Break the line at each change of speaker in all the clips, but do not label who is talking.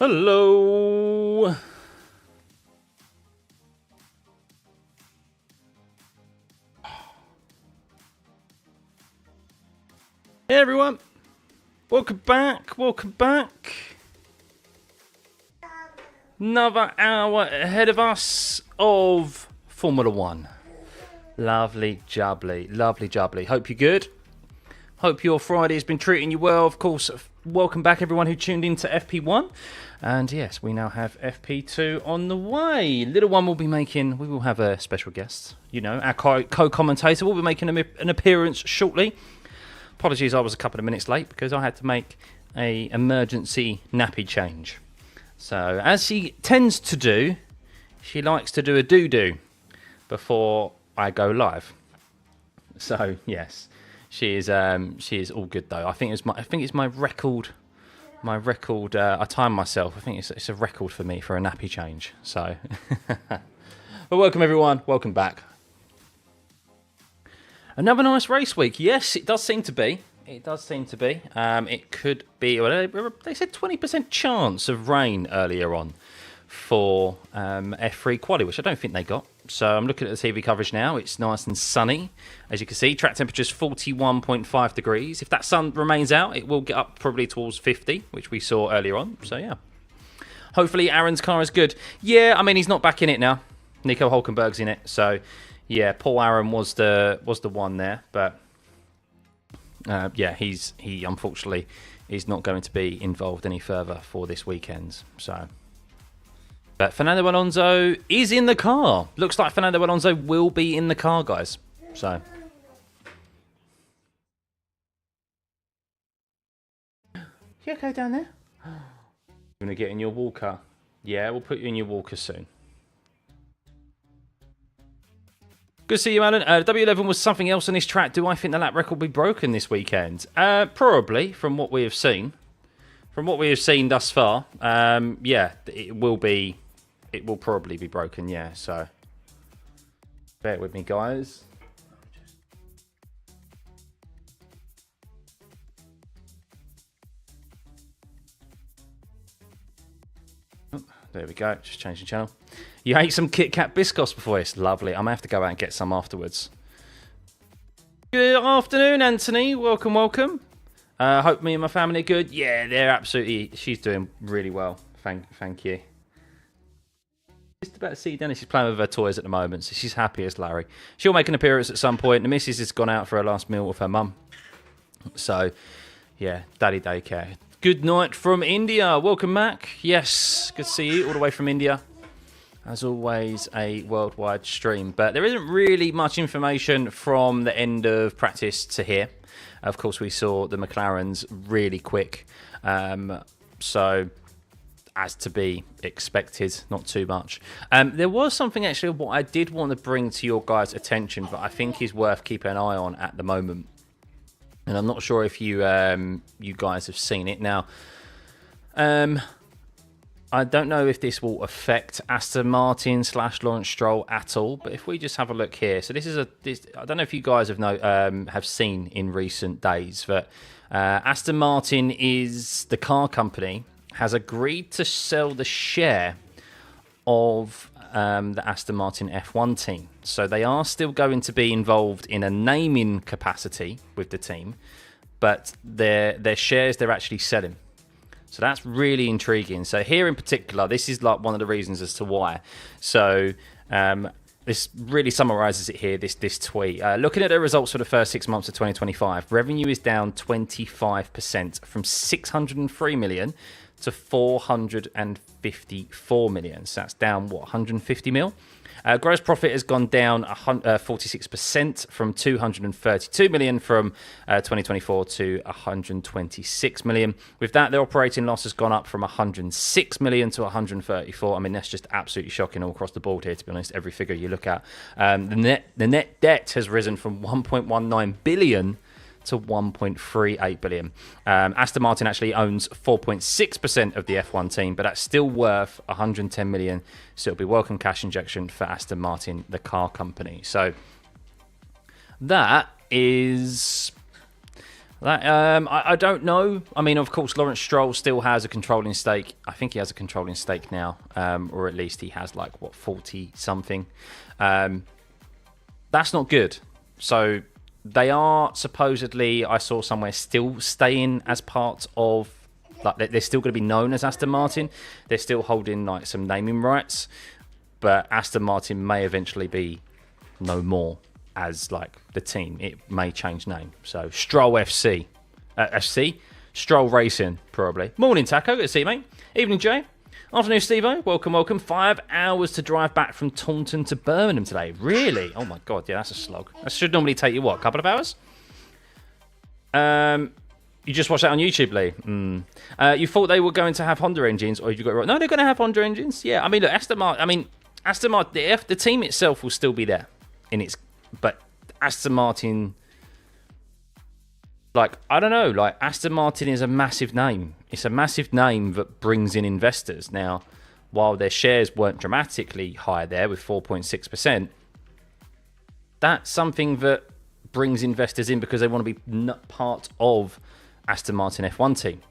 Hello. Hey everyone. Welcome back. Welcome back. Another hour ahead of us of Formula One. Lovely jubbly. Lovely jubbly. Hope you're good. Hope your Friday has been treating you well. Of course, welcome back everyone who tuned in to FP1. And yes, we now have FP2 on the way. Little one will be making, we will have a special guest. You know, our co-commentator will be making an appearance shortly. Apologies, I was a couple of minutes late because I had to make an emergency nappy change. So, as she tends to do, she likes to do a doo-doo before I go live. So, yes. She is all good though. I think it's my record. I timed myself. I think it's a record for me for a nappy change. So, but welcome everyone. Welcome back. Another nice race week. Yes, it does seem to be. It does seem to be. It could be. Well, they said 20% chance of rain earlier on for F3 quali, which I don't think they got. So I'm looking at the TV coverage now. It's nice and sunny. As you can see, track temperature is 41.5 degrees. If that sun remains out, it will get up probably towards 50, which we saw earlier on. So, yeah. Hopefully, Aaron's car is good. Yeah, I mean, he's not back in it now. Nico Hulkenberg's in it. So, yeah, Paul Aaron was the one there. But, yeah, he unfortunately is not going to be involved any further for this weekend. So... But Fernando Alonso is in the car. Looks like Fernando Alonso will be in the car, guys. So. You okay down there? You're going to get in your walker. Yeah, we'll put you in your walker soon. Good to see you, Alan. W11 was something else on this track. Do I think the lap record will be broken this weekend? Probably, from what we have seen. From what we have seen thus far. Yeah, it will be... It will probably be broken, yeah, so bear with me, guys. Oh, there we go, just changing channel. You ate some Kit Kat Biscoffs before this? Lovely, I'm going to have to go out and get some afterwards. Good afternoon, Anthony. Welcome, welcome. Hope me and my family are good. Yeah, they're absolutely, she's doing really well. Thank you. Just about to see Dennis. She's playing with her toys at the moment, so she's happy as Larry. She'll make an appearance at some point. The missus has gone out for her last meal with her mum. So, yeah, daddy daycare. Good night from India. Welcome back. Yes, good to see you all the way from India. As always, a worldwide stream. But there isn't really much information from the end of practice to here. Of course, we saw the McLarens really quick. So... as to be expected, not too much. There was something actually what I did want to bring to your guys' attention, but I think is worth keeping an eye on at the moment. And I'm not sure if you you guys have seen it now. I don't know if this will affect Aston Martin / Lawrence Stroll at all, but if we just have a look here, so this is I don't know if you guys have seen in recent days, but Aston Martin is the car company. Has agreed to sell the share of the Aston Martin F1 team. So they are still going to be involved in a naming capacity with the team, but their shares they're actually selling. So that's really intriguing. So here in particular, this is like one of the reasons as to why. So this really summarises it here, this tweet. Looking at the results for the first 6 months of 2025, revenue is down 25% from 603 million to 454 million. So that's down, what, 150 mil? Gross profit has gone down 46% from 232 million from 2024 to 126 million. With that, their operating loss has gone up from 106 million to 134. I mean, that's just absolutely shocking all across the board here, to be honest, every figure you look at. The net debt has risen from 1.19 billion to 1.38 billion. Aston Martin actually owns 4.6% of the F1 team, but that's still worth 110 million. So it'll be welcome cash injection for Aston Martin, the car company. So that is That I don't know. I mean, of course, Lawrence Stroll still has a controlling stake. I think he has a controlling stake now, or at least he has like what 40 something. That's not good. So they are supposedly, I saw somewhere, still staying as part of, like, they're still going to be known as Aston Martin. They're still holding like some naming rights, but Aston Martin may eventually be no more as like the team. It may change name. So Stroll FC, Stroll Racing probably. Morning Taco, good to see you, mate. Evening Jay. Afternoon Steve-O, welcome. 5 hours to drive back from Taunton to Birmingham today. Really? Oh my god, yeah, that's a slog. That should normally take you what, a couple of hours? You just watched that on YouTube, Lee. You thought they were going to have Honda engines, or you got it right? No, they're going to have Honda engines. Yeah, I mean, look, Aston Martin, the team itself will still be there but Aston Martin, like, I don't know, like, Aston Martin is a massive name. It's a massive name that brings in investors. Now, while their shares weren't dramatically high there with 4.6%, that's something that brings investors in because they want to be part of Aston Martin F1 team.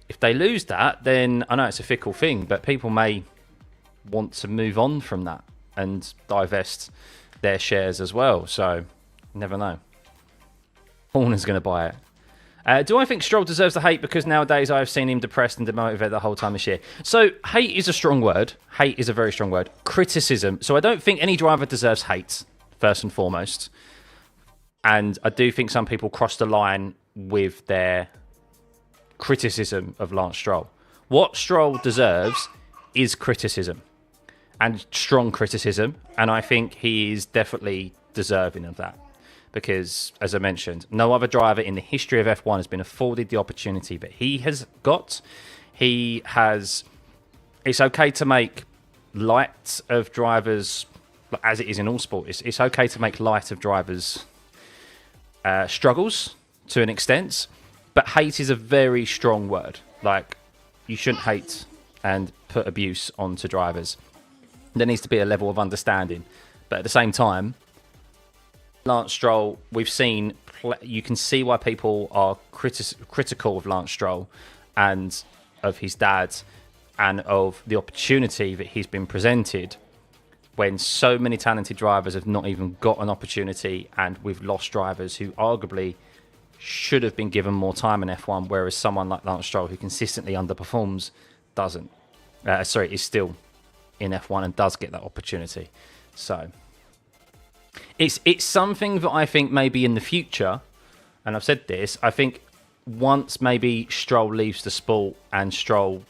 If they lose that, then I know it's a fickle thing, but people may want to move on from that and divest their shares as well. So, you never know. Horner's going to buy it. Do I think Stroll deserves the hate because nowadays I've seen him depressed and demotivated the whole time this year? So, hate is a strong word. Hate is a very strong word. Criticism. So, I don't think any driver deserves hate, first and foremost. And I do think some people cross the line with their criticism of Lance Stroll. What Stroll deserves is criticism. And strong criticism. And I think he is definitely deserving of that. Because, as I mentioned, no other driver in the history of F1 has been afforded the opportunity that he has got. It's okay to make light of drivers, as it is in all sport. It's okay to make light of drivers' struggles to an extent. But hate is a very strong word. Like, you shouldn't hate and put abuse onto drivers. There needs to be a level of understanding. But at the same time, Lance Stroll, we've seen, you can see why people are critical of Lance Stroll and of his dad and of the opportunity that he's been presented when so many talented drivers have not even got an opportunity, and we've lost drivers who arguably should have been given more time in F1, whereas someone like Lance Stroll, who consistently underperforms, doesn't. Is still in F1 and does get that opportunity. So it's something that I think maybe in the future, and I've said this, I think once maybe Stroll leaves the sport and Stroll,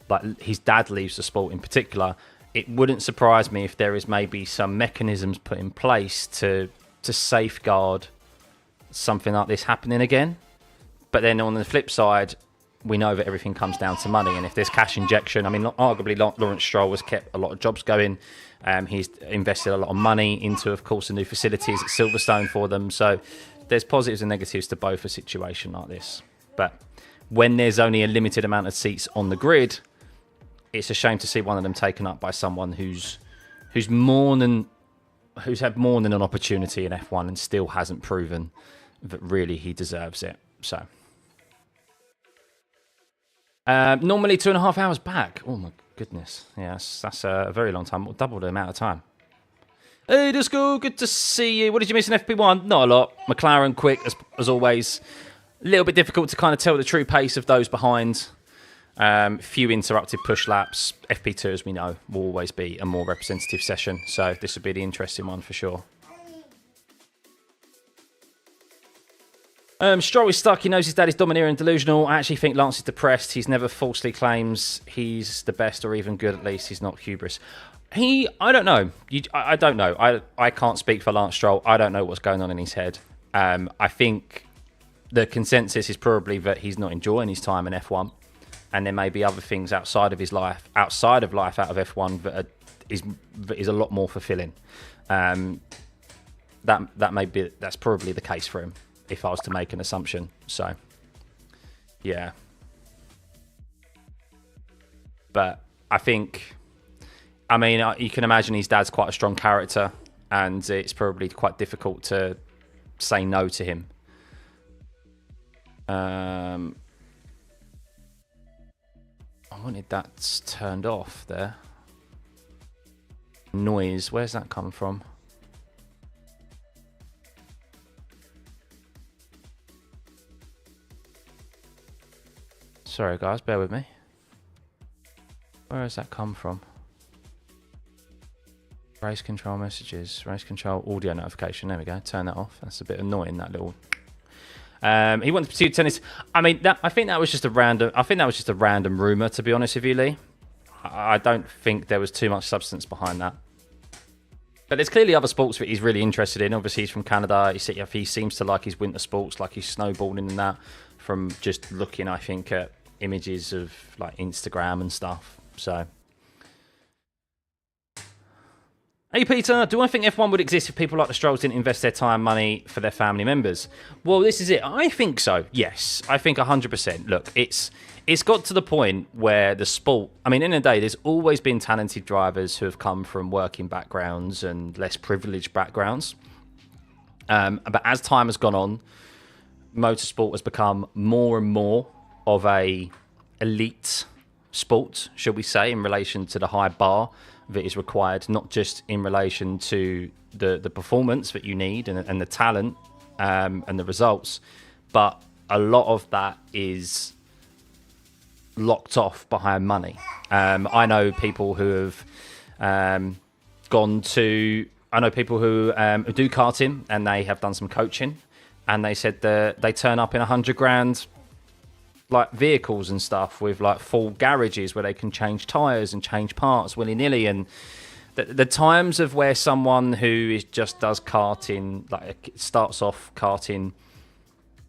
like his dad leaves the sport in particular, it wouldn't surprise me if there is maybe some mechanisms put in place to safeguard something like this happening again. But then on the flip side, we know that everything comes down to money, and if there's cash injection, I mean, arguably Lawrence Stroll has kept a lot of jobs going. He's invested a lot of money into, of course, the new facilities at Silverstone for them. So there's positives and negatives to both a situation like this. But when there's only a limited amount of seats on the grid, it's a shame to see one of them taken up by someone who's had more than an opportunity in F1 and still hasn't proven that really he deserves it. So normally 2.5 hours back. Oh my goodness. Yeah, that's a very long time. Double the amount of time. Hey Disco, good to see you. What did you miss in FP1? Not a lot. McLaren quick as always. A little bit difficult to kind of tell the true pace of those behind. Few interrupted push laps. FP2, as we know, will always be a more representative session. So this would be the interesting one for sure. Stroll is stuck. He knows his dad is domineering and delusional. I actually think Lance is depressed. He's never falsely claims he's the best or even good. At least he's not hubris. I don't know. I don't know. I can't speak for Lance Stroll. I don't know what's going on in his head. I think the consensus is probably that he's not enjoying his time in F1. And there may be other things outside of his life, out of F1, that is a lot more fulfilling. That's probably the case for him, if I was to make an assumption. So, yeah. But I think, you can imagine his dad's quite a strong character, and it's probably quite difficult to say no to him. I wanted that turned off there. Noise, where's that come from? Sorry guys, bear with me. Where has that come from? Race control messages, race control audio notification. There we go. Turn that off. That's a bit annoying. That little. He wants to pursue tennis. I mean, I think that was just a random. I think that was just a random rumor, to be honest with you, Lee. I don't think there was too much substance behind that. But there's clearly other sports that he's really interested in. Obviously, he's from Canada. He seems to like his winter sports, like his snowboarding and that. From just looking, I think, at images of like Instagram and stuff. So. Hey Peter, do I think F1 would exist if people like the Strolls didn't invest their time, money for their family members? Well, this is it. I think so. Yes, I think 100%. Look, it's got to the point where the sport. I mean, in the day, there's always been talented drivers who have come from working backgrounds and less privileged backgrounds. But as time has gone on, motorsport has become more and more of a elite sport, shall we say, in relation to the high bar that is required, not just in relation to the performance that you need and the talent and the results, but a lot of that is locked off behind money. I know people who have gone to... I know people who do karting and they have done some coaching, and they said that they turn up in 100 grand like vehicles and stuff with like full garages where they can change tires and change parts willy-nilly. And the times of where someone who just does karting, like starts off karting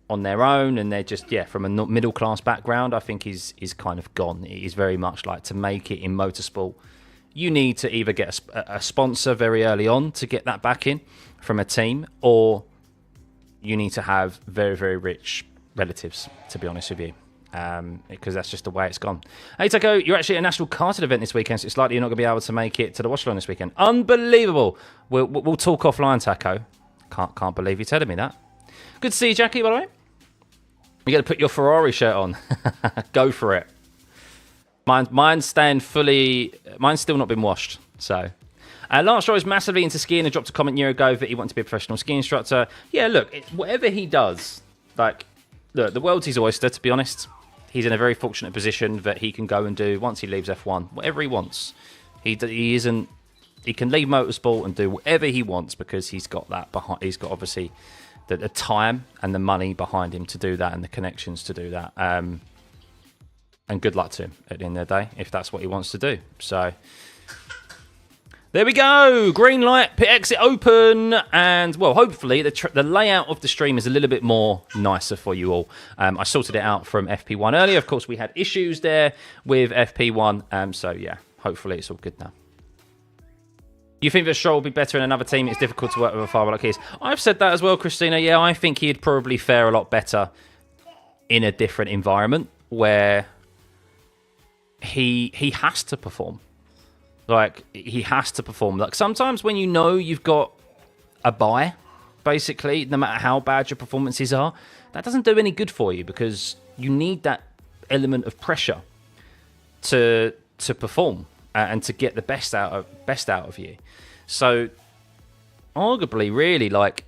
on their own and they're just from a middle class background, I think is kind of gone. It is very much like, to make it in motorsport, you need to either get a sponsor very early on to get that back in from a team, or you need to have very, very rich relatives, to be honest with you. Because that's just the way it's gone. Hey Taco, you're actually at a national karting event this weekend, so it's likely you're not going to be able to make it to the Watchalong this weekend. Unbelievable. We'll talk offline, Taco. Can't believe you're telling me that. Good to see you, Jackie, by the way. You got to put your Ferrari shirt on. Go for it. Mine's staying fully... Mine's still not been washed, so... Lance Stroll is massively into skiing and dropped a comment a year ago that he wanted to be a professional ski instructor. Yeah, look, whatever he does, like, look, the world's his oyster, to be honest. He's in a very fortunate position that he can go and do, once he leaves F1, whatever he wants. He can leave motorsport and do whatever he wants because he's got that behind. He's got obviously the time and the money behind him to do that and the connections to do that. And good luck to him at the end of the day if that's what he wants to do. So there we go. Green light, pit exit open, and well, hopefully the layout of the stream is a little bit more nicer for you all. I sorted it out from FP1 earlier. Of course, we had issues there with FP1, so yeah, hopefully it's all good now. You think that Stroll will be better in another team? It's difficult to work with a father like his. I've said that as well, Christina. Yeah, I think he'd probably fare a lot better in a different environment where he has to perform. Like, he has to perform. Like, sometimes when you know you've got a bye, basically, no matter how bad your performances are, that doesn't do any good for you because you need that element of pressure to perform and to get the best out of you. So, arguably, really, like,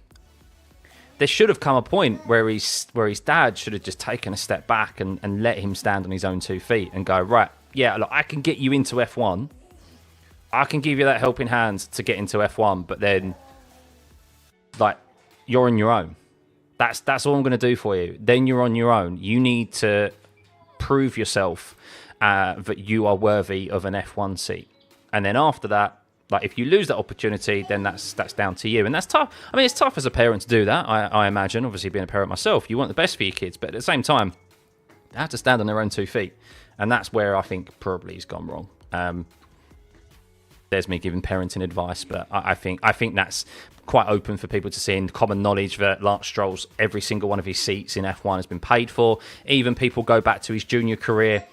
there should have come a point where his dad should have just taken a step back and let him stand on his own 2 feet and go, right, yeah, look, I can get you into F1. I can give you that helping hand to get into F1, but then, like, you're on your own. That's all I'm going to do for you. Then you're on your own. You need to prove yourself that you are worthy of an F1 seat. And then after that, like, if you lose that opportunity, then that's down to you. And that's tough. I mean, it's tough as a parent to do that, I imagine. Obviously, being a parent myself, you want the best for your kids. But at the same time, they have to stand on their own 2 feet. And that's where I think probably he's gone wrong. There's me giving parenting advice, but I think that's quite open for people to see, in common knowledge that Lance Stroll's every single one of his seats in F1 has been paid for. Even people go back to his junior career.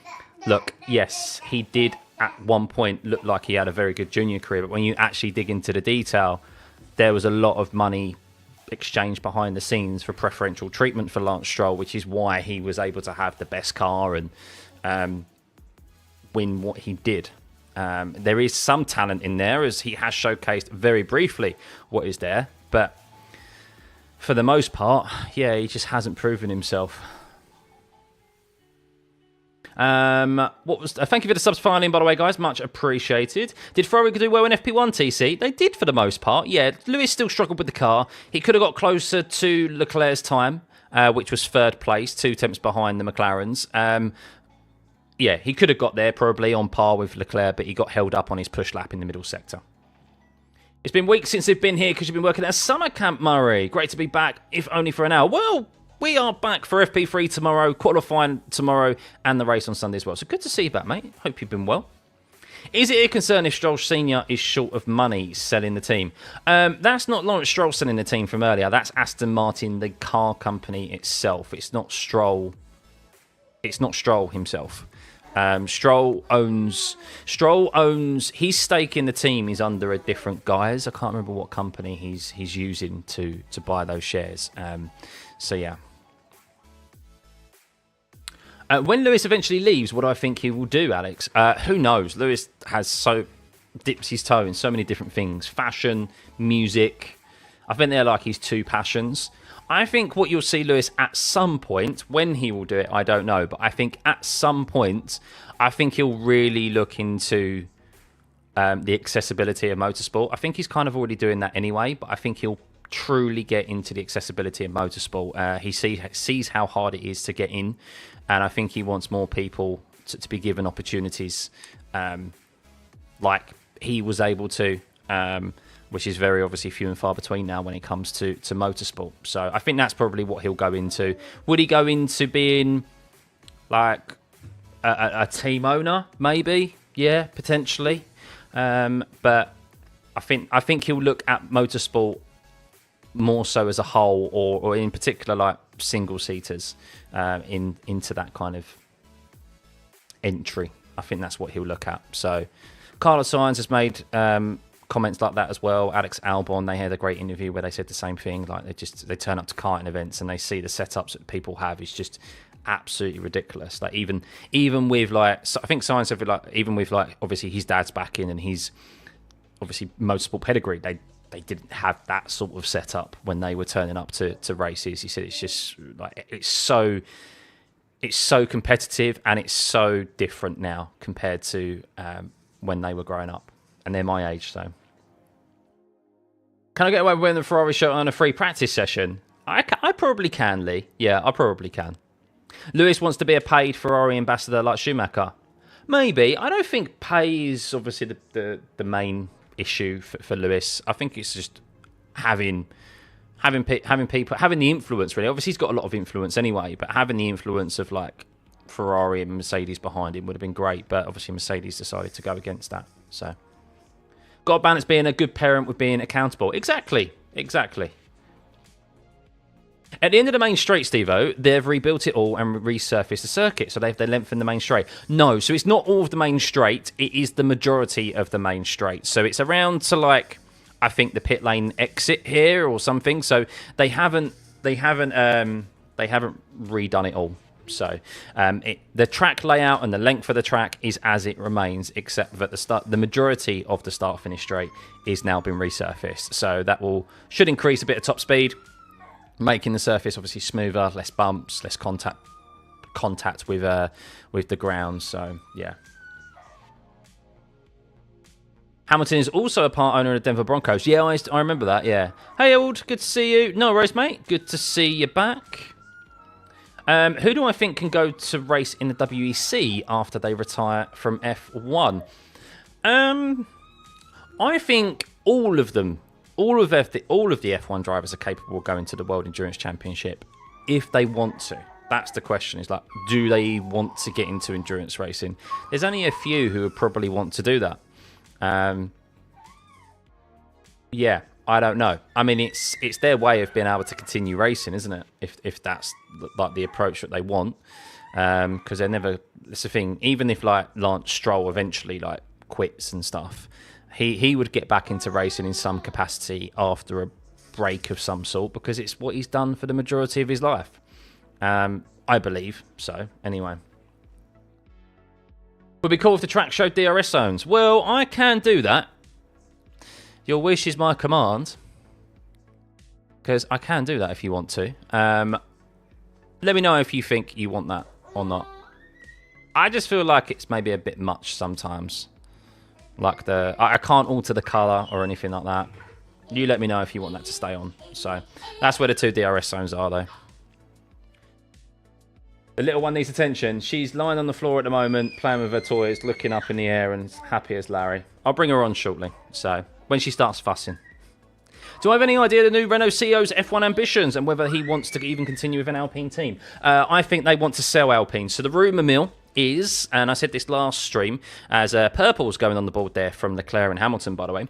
Look, yes, he did at one point look like he had a very good junior career, but when you actually dig into the detail, there was a lot of money exchanged behind the scenes for preferential treatment for Lance Stroll, which is why he was able to have the best car and win what he did. There is some talent in there, as he has showcased very briefly what is there, but for the most part, yeah, he just hasn't proven himself. Thank you for the subs filing, by the way, guys. Much appreciated. Did Ferrari do well in FP1 TC? They did for the most part. Yeah, Lewis still struggled with the car. He could have got closer to Leclerc's time, which was 3rd place, 2 tenths behind the McLarens. Yeah, he could have got there probably on par with Leclerc, but he got held up on his push lap in the middle sector. It's been weeks since they've been here because you've been working at a summer camp, Murray. Great to be back, if only for an hour. Well, we are back for FP3 tomorrow, qualifying tomorrow, and the race on Sunday as well. So good to see you back, mate. Hope you've been well. Is it a concern if Stroll Sr. is short of money selling the team? That's not Lawrence Stroll selling the team from earlier. That's Aston Martin, the car company itself. It's not Stroll. It's not Stroll himself. Stroll owns his stake in the team is under a different guise. I can't remember what company he's using to buy those shares. So yeah. When Lewis eventually leaves, what do I think he will do, Alex? Who knows? Lewis dips his toe in so many different things. Fashion, music. I think they're like his 2 passions. I think what you'll see Lewis at some point, when he will do it, I don't know. But I think at some point, I think he'll really look into the accessibility of motorsport. I think he's kind of already doing that anyway, but I think he'll truly get into the accessibility of motorsport. He sees how hard it is to get in, and I think he wants more people to be given opportunities like he was able to, which is very obviously few and far between now when it comes to motorsport. So I think that's probably what he'll go into. Would he go into being like a team owner? Maybe, yeah, potentially. But I think he'll look at motorsport more so as a whole, or in particular like single seaters into that kind of entry. I think that's what he'll look at. So Carlos Sainz has made comments like that as well. Alex Albon, they had a great interview where they said the same thing. Like they turn up to karting events and they see the setups that people have is just absolutely ridiculous. Like even with like, I think Sainz said like even with like obviously his dad's backing and his obviously motorsport pedigree, they didn't have that sort of setup when they were turning up to races. He said it's just like it's so competitive and it's so different now compared to when they were growing up, and they're my age. So can I get away with wearing the Ferrari shirt on a free practice session? I probably can, Lee. Yeah, I probably can. Lewis wants to be a paid Ferrari ambassador like Schumacher. Maybe. I don't think pay is obviously the main issue for Lewis. I think it's just having people having the influence, really. Obviously he's got a lot of influence anyway, but having the influence of like Ferrari and Mercedes behind him would have been great, but obviously Mercedes decided to go against that. So got to balance being a good parent with being accountable. Exactly. At the end of the main straight, Steve-O, they've rebuilt it all and resurfaced the circuit. So they've lengthened the main straight. No, so it's not all of the main straight. It is the majority of the main straight. So it's around to like, I think the pit lane exit here or something. So they haven't redone it all. So the track layout and the length of the track is as it remains, except that the majority of the start-finish straight is now been resurfaced. So that should increase a bit of top speed, making the surface obviously smoother, less bumps, less contact with the ground. So yeah. Hamilton is also a part owner of the Denver Broncos. Yeah, I remember that. Yeah. Hey, old, good to see you. No worries, mate. Good to see you back. Who do I think can go to race in the WEC after they retire from F1? I think all of them. All of the F1 drivers are capable of going to the World Endurance Championship if they want to. That's the question. Is like, do they want to get into endurance racing? There's only a few who would probably want to do that. Yeah, I don't know. I mean, it's their way of being able to continue racing, isn't it? If that's like the approach that they want, because they're never. It's the thing. Even if like Lance Stroll eventually like quits and stuff. He would get back into racing in some capacity after break of some sort, because it's what he's done for the majority of his life. I believe so, anyway. Would be cool if the track showed DRS zones. Well, I can do that. Your wish is my command. Because I can do that if you want to. Let me know if you think you want that or not. I just feel like it's maybe a bit much sometimes. Like I can't alter the colour or anything like that. You let me know if you want that to stay on. So that's where the 2 DRS zones are, though. The little one needs attention. She's lying on the floor at the moment, playing with her toys, looking up in the air and happy as Larry. I'll bring her on shortly, so when she starts fussing. Do I have any idea of the new Renault CEO's F1 ambitions and whether he wants to even continue with an Alpine team? I think they want to sell Alpine. So the rumour mill is, and I said this last stream, as purple's going on the board there from Leclerc and Hamilton, by the way.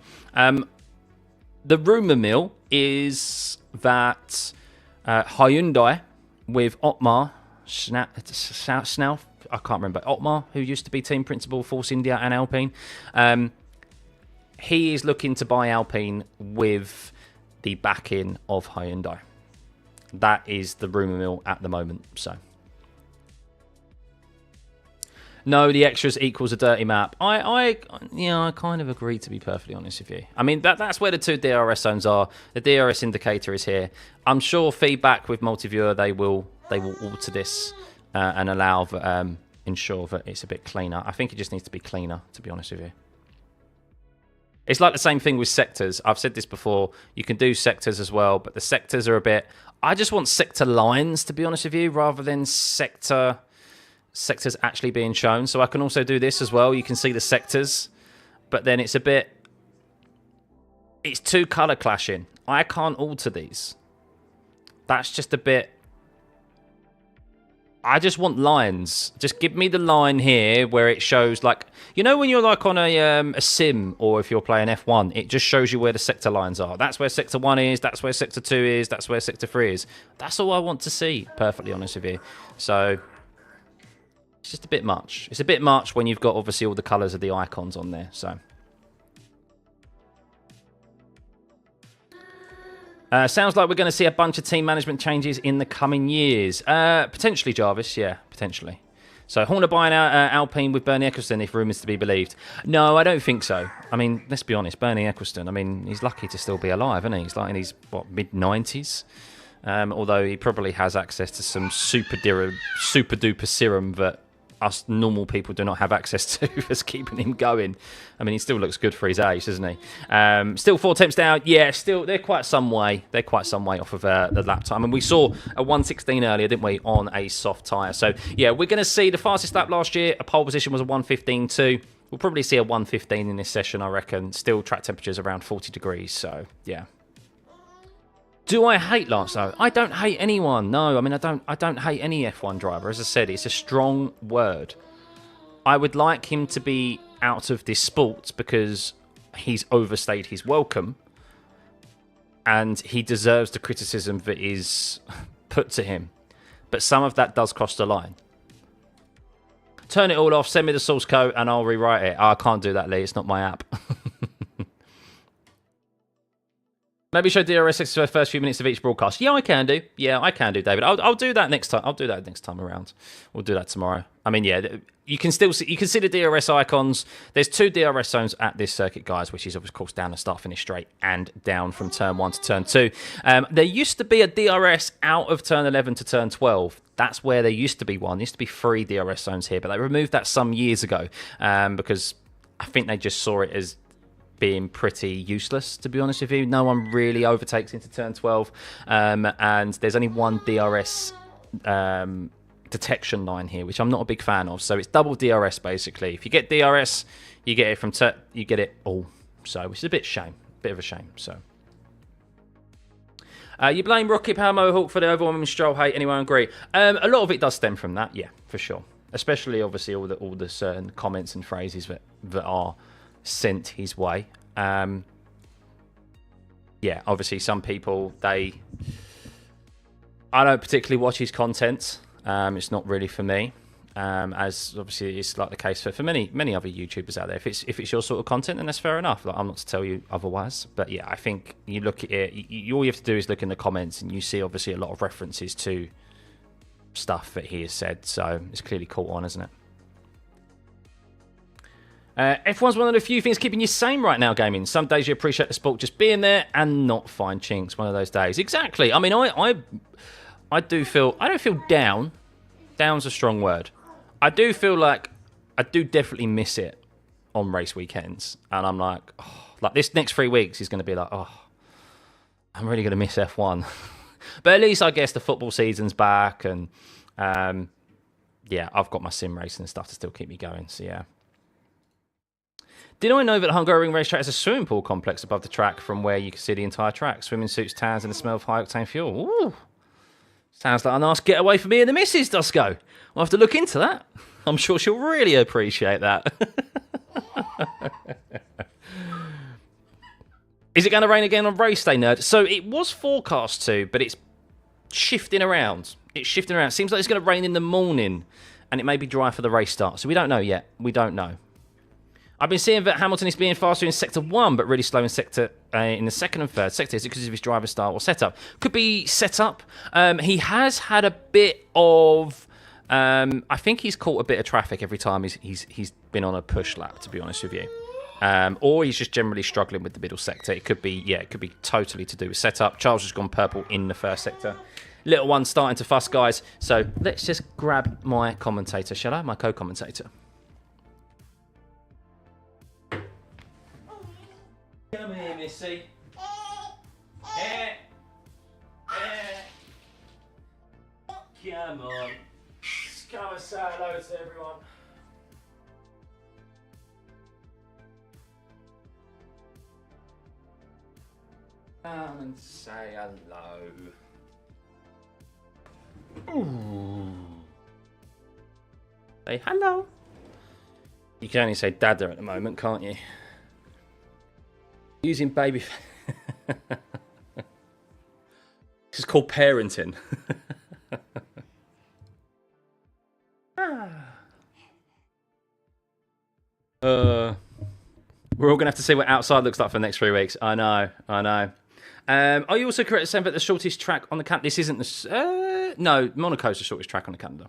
The rumour mill is that Hyundai with Otmar Schnauf, I can't remember, Otmar, who used to be team principal, Force India and Alpine. He is looking to buy Alpine with the backing of Hyundai. That is the rumour mill at the moment. So, no, the extras equals a dirty map. I kind of agree, to be perfectly honest with you. I mean, that's where the 2 DRS zones are. The DRS indicator is here. I'm sure feedback with multi-viewer, they will alter this and allow ensure that it's a bit cleaner. I think it just needs to be cleaner, to be honest with you. It's like the same thing with sectors. I've said this before. You can do sectors as well, but the sectors are a bit... I just want sector lines, to be honest with you, rather than sectors actually being shown. So I can also do this as well. You can see the sectors, but then it's a bit... It's too colour clashing. I can't alter these. That's just a bit... I just want lines. Just give me the line here where it shows, like, you know when you're like on a sim, or if you're playing F1, it just shows you where the sector lines are. That's where sector 1 is, that's where sector 2 is, that's where sector 3 is. That's all I want to see, perfectly honest with you. So, it's just a bit much. It's a bit much when you've got, obviously, all the colours of the icons on there, so... sounds like we're going to see a bunch of team management changes in the coming years. Potentially, Jarvis. Yeah, potentially. So, Horner buying out Alpine with Bernie Ecclestone, if rumours to be believed. No, I don't think so. I mean, let's be honest. Bernie Ecclestone, I mean, he's lucky to still be alive, isn't he? He's like in his, mid-90s? Although he probably has access to some super duper serum that us normal people do not have access to that's keeping him going. I mean, he still looks good for his age, doesn't he? Still 4 temps down. Yeah, still, they're quite some way. They're quite some way off of the lap time. And we saw a 1:16 earlier, didn't we, on a soft tyre. So, yeah, we're going to see the fastest lap last year. A pole position was a 1:15.2. We'll probably see a 1:15 in this session, I reckon. Still track temperatures around 40 degrees. So, yeah. Do I hate Lance, though? I don't hate anyone. No, I mean, I don't hate any F1 driver. As I said, it's a strong word. I would like him to be out of this sport because he's overstayed his welcome and he deserves the criticism that is put to him. But some of that does cross the line. Turn it all off, send me the source code, and I'll rewrite it. Oh, I can't do that, Lee. It's not my app. Maybe show DRS for the first few minutes of each broadcast. Yeah, I can do. Yeah, I can do, David. I'll do that next time. I'll do that next time around. We'll do that tomorrow. I mean, yeah, you can still see, you can see the DRS icons. There's 2 DRS zones at this circuit, guys, which is, of course, down the start-finish straight and down from turn 1 to turn 2. There used to be a DRS out of turn 11 to turn 12. That's where there used to be one. There used to be 3 DRS zones here, but they removed that some years ago because I think they just saw it as being pretty useless, to be honest with you. No one really overtakes into turn 12, and there's only 1 DRS detection line here, which I'm not a big fan of. So it's double DRS basically. If you get DRS, you get it from you get it all. So which is a bit of a shame. So you blame Rocky Power Mohawk for the overwhelming Stroll hate. Anyone agree? A lot of it does stem from that, yeah, for sure. Especially obviously all the certain comments and phrases that are sent his way. Yeah, obviously some people, I don't particularly watch his content. It's not really for me. as obviously it's like the case for many other YouTubers out there. If it's your sort of content, then that's fair enough. Like, I'm not to tell you otherwise. But yeah, I think you look at it. All you have to do is look in the comments, and you see obviously a lot of references to stuff that he has said. So it's clearly caught on, isn't it? F1's one of the few things keeping you sane right now, gaming. Some days you appreciate the sport just being there and not find chinks. One of those days. Exactly. I mean, I do feel... I don't feel down. Down's a strong word. I do feel like... I do definitely miss it on race weekends. And I'm like... Oh, like this next 3 weeks is going to be like... Oh, I'm really going to miss F1. But at least I guess the football season's back. And yeah, I've got my sim racing and stuff to still keep me going. So yeah. Did I know that the Hungarian racetrack has a swimming pool complex above the track from where you can see the entire track? Swimming suits, tans, and the smell of high-octane fuel. Ooh. Sounds like a nice getaway for me and the missus, Dusko. I'll have to look into that. I'm sure she'll really appreciate that. Is it going to rain again on race day, nerd? So it was forecast to, but it's shifting around. It's shifting around. It seems like it's going to rain in the morning, and it may be dry for the race start. So we don't know yet. We don't know. I've been seeing that Hamilton is being faster in Sector 1, but really slow in Sector in the second and third sector. Is it because of his driver style or setup? Could be setup. He has had a bit of... I think he's caught a bit of traffic every time he's been on a push lap, to be honest with you. Or he's just generally struggling with the middle sector. It could be, yeah, it could be totally to do with setup. Charles has gone purple in the first sector. Little one starting to fuss, guys. So let's just grab my commentator, shall I? My co-commentator. Come here, Missy. Come on. Just come and say hello to everyone. Come and say hello. Ooh. Say hello. You can only say dada at the moment, can't you? Using baby... This is called parenting. We're all going to have to see what outside looks like for the next 3 weeks. I know. Are you also correct in saying that the shortest track on the calendar... This isn't the... no, Monaco's the shortest track on the calendar.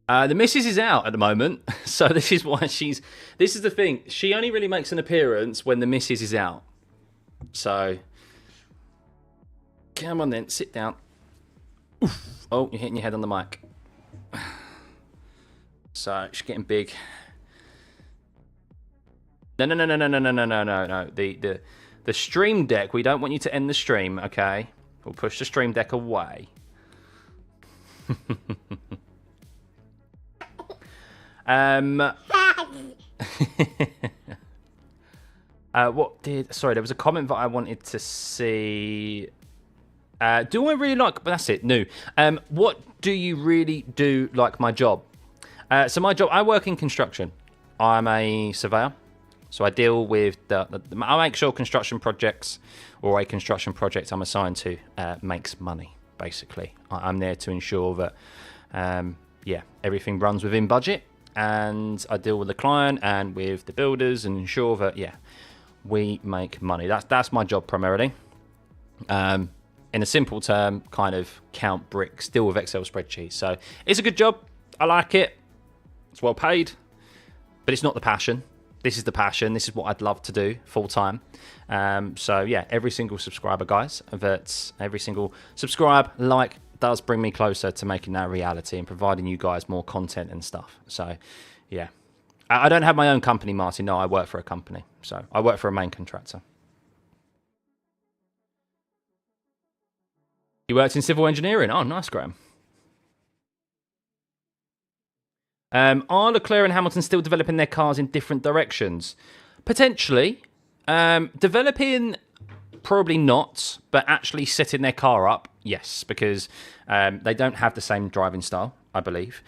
The missus is out at the moment, so this is why she's... This is the thing. She only really makes an appearance when the missus is out. So... Come on then, sit down. Oof. Oh, you're hitting your head on the mic. So, she's getting big. No. The stream deck, we don't want you to end the stream, okay? We'll push the stream deck away. Sorry, there was a comment that I wanted to see. Do I really like... But that's it, new. What do you really do like my job? So my job, I work in construction. I'm a surveyor. So I deal with I make sure construction projects or a construction project I'm assigned to makes money, basically. I'm there to ensure that, yeah, everything runs within budget. And I deal with the client and with the builders and ensure that, yeah, we make money. That's my job primarily. In a simple term, kind of count bricks, deal with Excel spreadsheets. So it's a good job. I like it. It's well paid, but it's not the passion. This is the passion. This is what I'd love to do full time. So yeah, every single subscriber, guys, every single subscribe, like, does bring me closer to making that reality and providing you guys more content and stuff. So yeah, I don't have my own company, Martin. No, I work for a company. So I work for a main contractor. You worked in civil engineering. Oh, nice, Graham. Are Leclerc and Hamilton still developing their cars in different directions? Potentially. Developing, probably not, but actually setting their car up, yes, because they don't have the same driving style, I believe.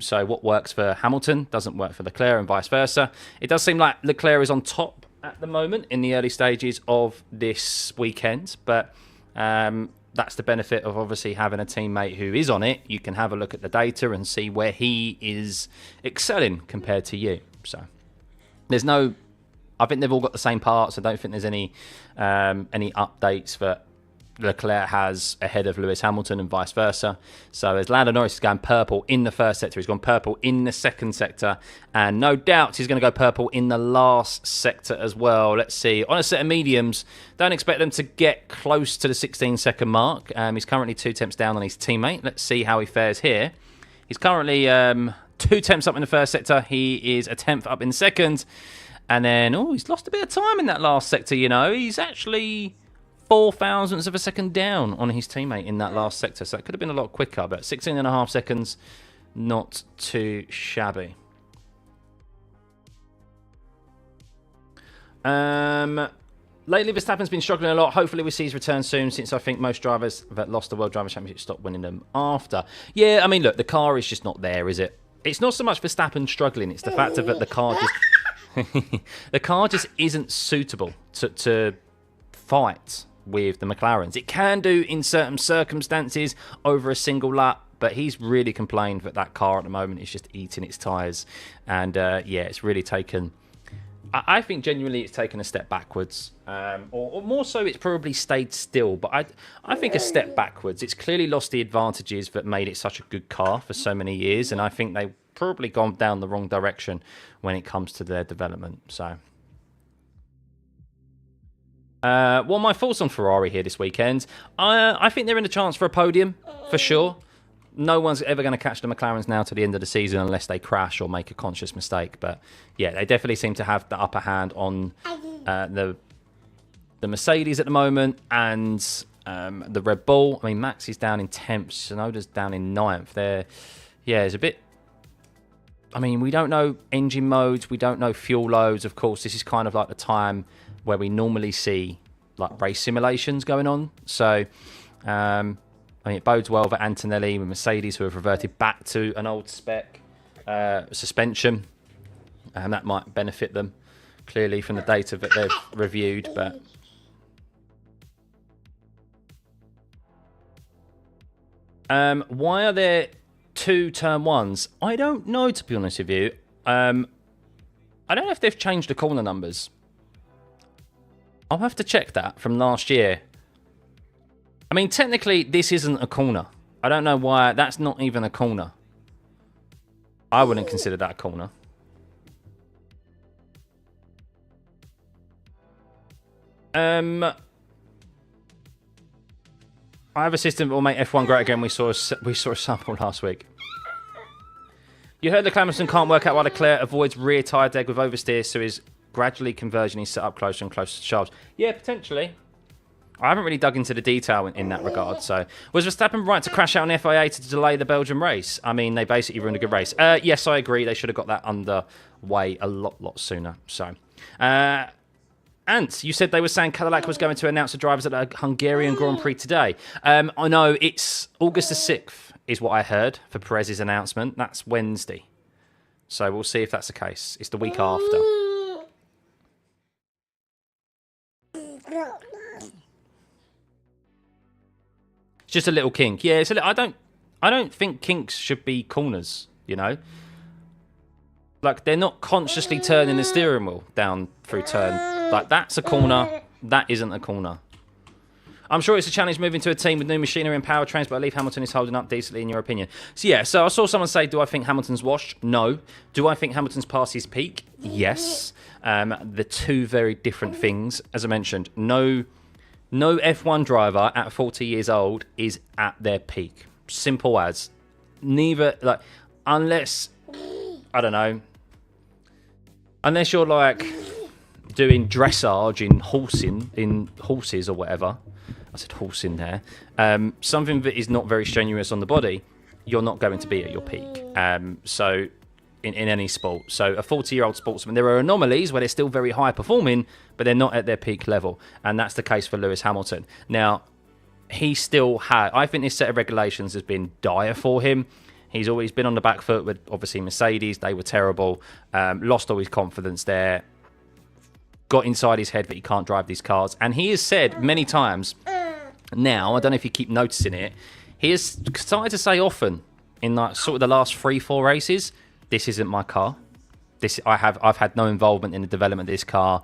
So what works for Hamilton doesn't work for Leclerc and vice versa. It does seem like Leclerc is on top at the moment in the early stages of this weekend, but that's the benefit of obviously having a teammate who is on it. You can have a look at the data and see where he is excelling compared to you. So there's no, I think they've all got the same parts. I don't think there's any updates that Leclerc has ahead of Lewis Hamilton and vice versa. So as Lando Norris is going purple in the first sector, he's gone purple in the second sector, and no doubt he's going to go purple in the last sector as well. Let's see. On a set of mediums, don't expect them to get close to the 16-second mark. He's currently 2 tenths down on his teammate. Let's see how he fares here. He's currently 2 tenths up in the first sector. He is a tenth up in the second. And then, he's lost a bit of time in that last sector, you know. He's actually 4 thousandths of a second down on his teammate in that last sector. So it could have been a lot quicker, but 16.5 seconds, not too shabby. Lately, Verstappen's been struggling a lot. Hopefully, we see his return soon, since I think most drivers that lost the World Drivers' Championship stopped winning them after. Yeah, I mean, look, the car is just not there, is it? It's not so much Verstappen struggling. It's the fact of that the car just... the car just isn't suitable to fight with the McLarens. It can do in certain circumstances over a single lap, but he's really complained that that car at the moment is just eating its tyres. And yeah, it's really taken... I think genuinely it's taken a step backwards. Or more so, it's probably stayed still. But I think a step backwards. It's clearly lost the advantages that made it such a good car for so many years. And I think they've probably gone down the wrong direction when it comes to their development. So... well, my thoughts on Ferrari here this weekend. I think they're in a chance for a podium, for sure. No one's ever going to catch the McLarens now to the end of the season unless they crash or make a conscious mistake. But yeah, they definitely seem to have the upper hand on the Mercedes at the moment and the Red Bull. I mean, Max is down in 10th. Tsunoda's down in 9th. Yeah, it's a bit... I mean, we don't know engine modes. We don't know fuel loads. Of course, this is kind of like the time where we normally see like race simulations going on. So, I mean, it bodes well for Antonelli with Mercedes, who have reverted back to an old spec suspension. And that might benefit them, clearly, from the data that they've reviewed. But why are there 2 turn 1s? I don't know, to be honest with you. I don't know if they've changed the corner numbers. I'll have to check that from last year. I mean, technically, this isn't a corner. I don't know why. That's not even a corner. I wouldn't consider that a corner. I have a system that will make F1 great again. We saw a sample last week. You heard that Hamilton can't work out why Leclerc avoids rear tyre deg with oversteer, so his gradually conversion is set up closer and closer to shafts. Yeah, potentially. I haven't really dug into the detail in that regard. So, was Verstappen right to crash out on FIA to delay the Belgian race? I mean, they basically ruined a good race. Yes, I agree. They should have got that underway a lot sooner. So, Ant, you said they were saying Cadillac was going to announce the drivers at the Hungarian Grand Prix today. I know it's August the 6th is what I heard for Perez's announcement. That's Wednesday. So we'll see if that's the case. It's the week after. It's just a little kink. Yeah, I don't think kinks should be corners, you know? Like, they're not consciously turning the steering wheel down through turn. Like, that's a corner. That isn't a corner. I'm sure it's a challenge moving to a team with new machinery and powertrains, but I believe Hamilton is holding up decently, in your opinion. So, yeah, so I saw someone say, do I think Hamilton's washed? No. Do I think Hamilton's past his peak? Yes. The two very different things. As I mentioned, no F1 driver at 40 years old is at their peak. Simple as. Neither, like, unless, I don't know, unless you're, like, doing dressage in horses or whatever. I said horse in there. Something that is not very strenuous on the body, you're not going to be at your peak. So, in any sport. So, a 40-year-old sportsman, there are anomalies where they're still very high performing, but they're not at their peak level. And that's the case for Lewis Hamilton. Now, he still had... I think this set of regulations has been dire for him. He's always been on the back foot with, obviously, Mercedes. They were terrible. Lost all his confidence there. Got inside his head that he can't drive these cars. And he has said many times Now, I don't know if you keep noticing it, he has started to say often in like sort of the last 3-4 races, this isn't my car. I've had no involvement in the development of this car.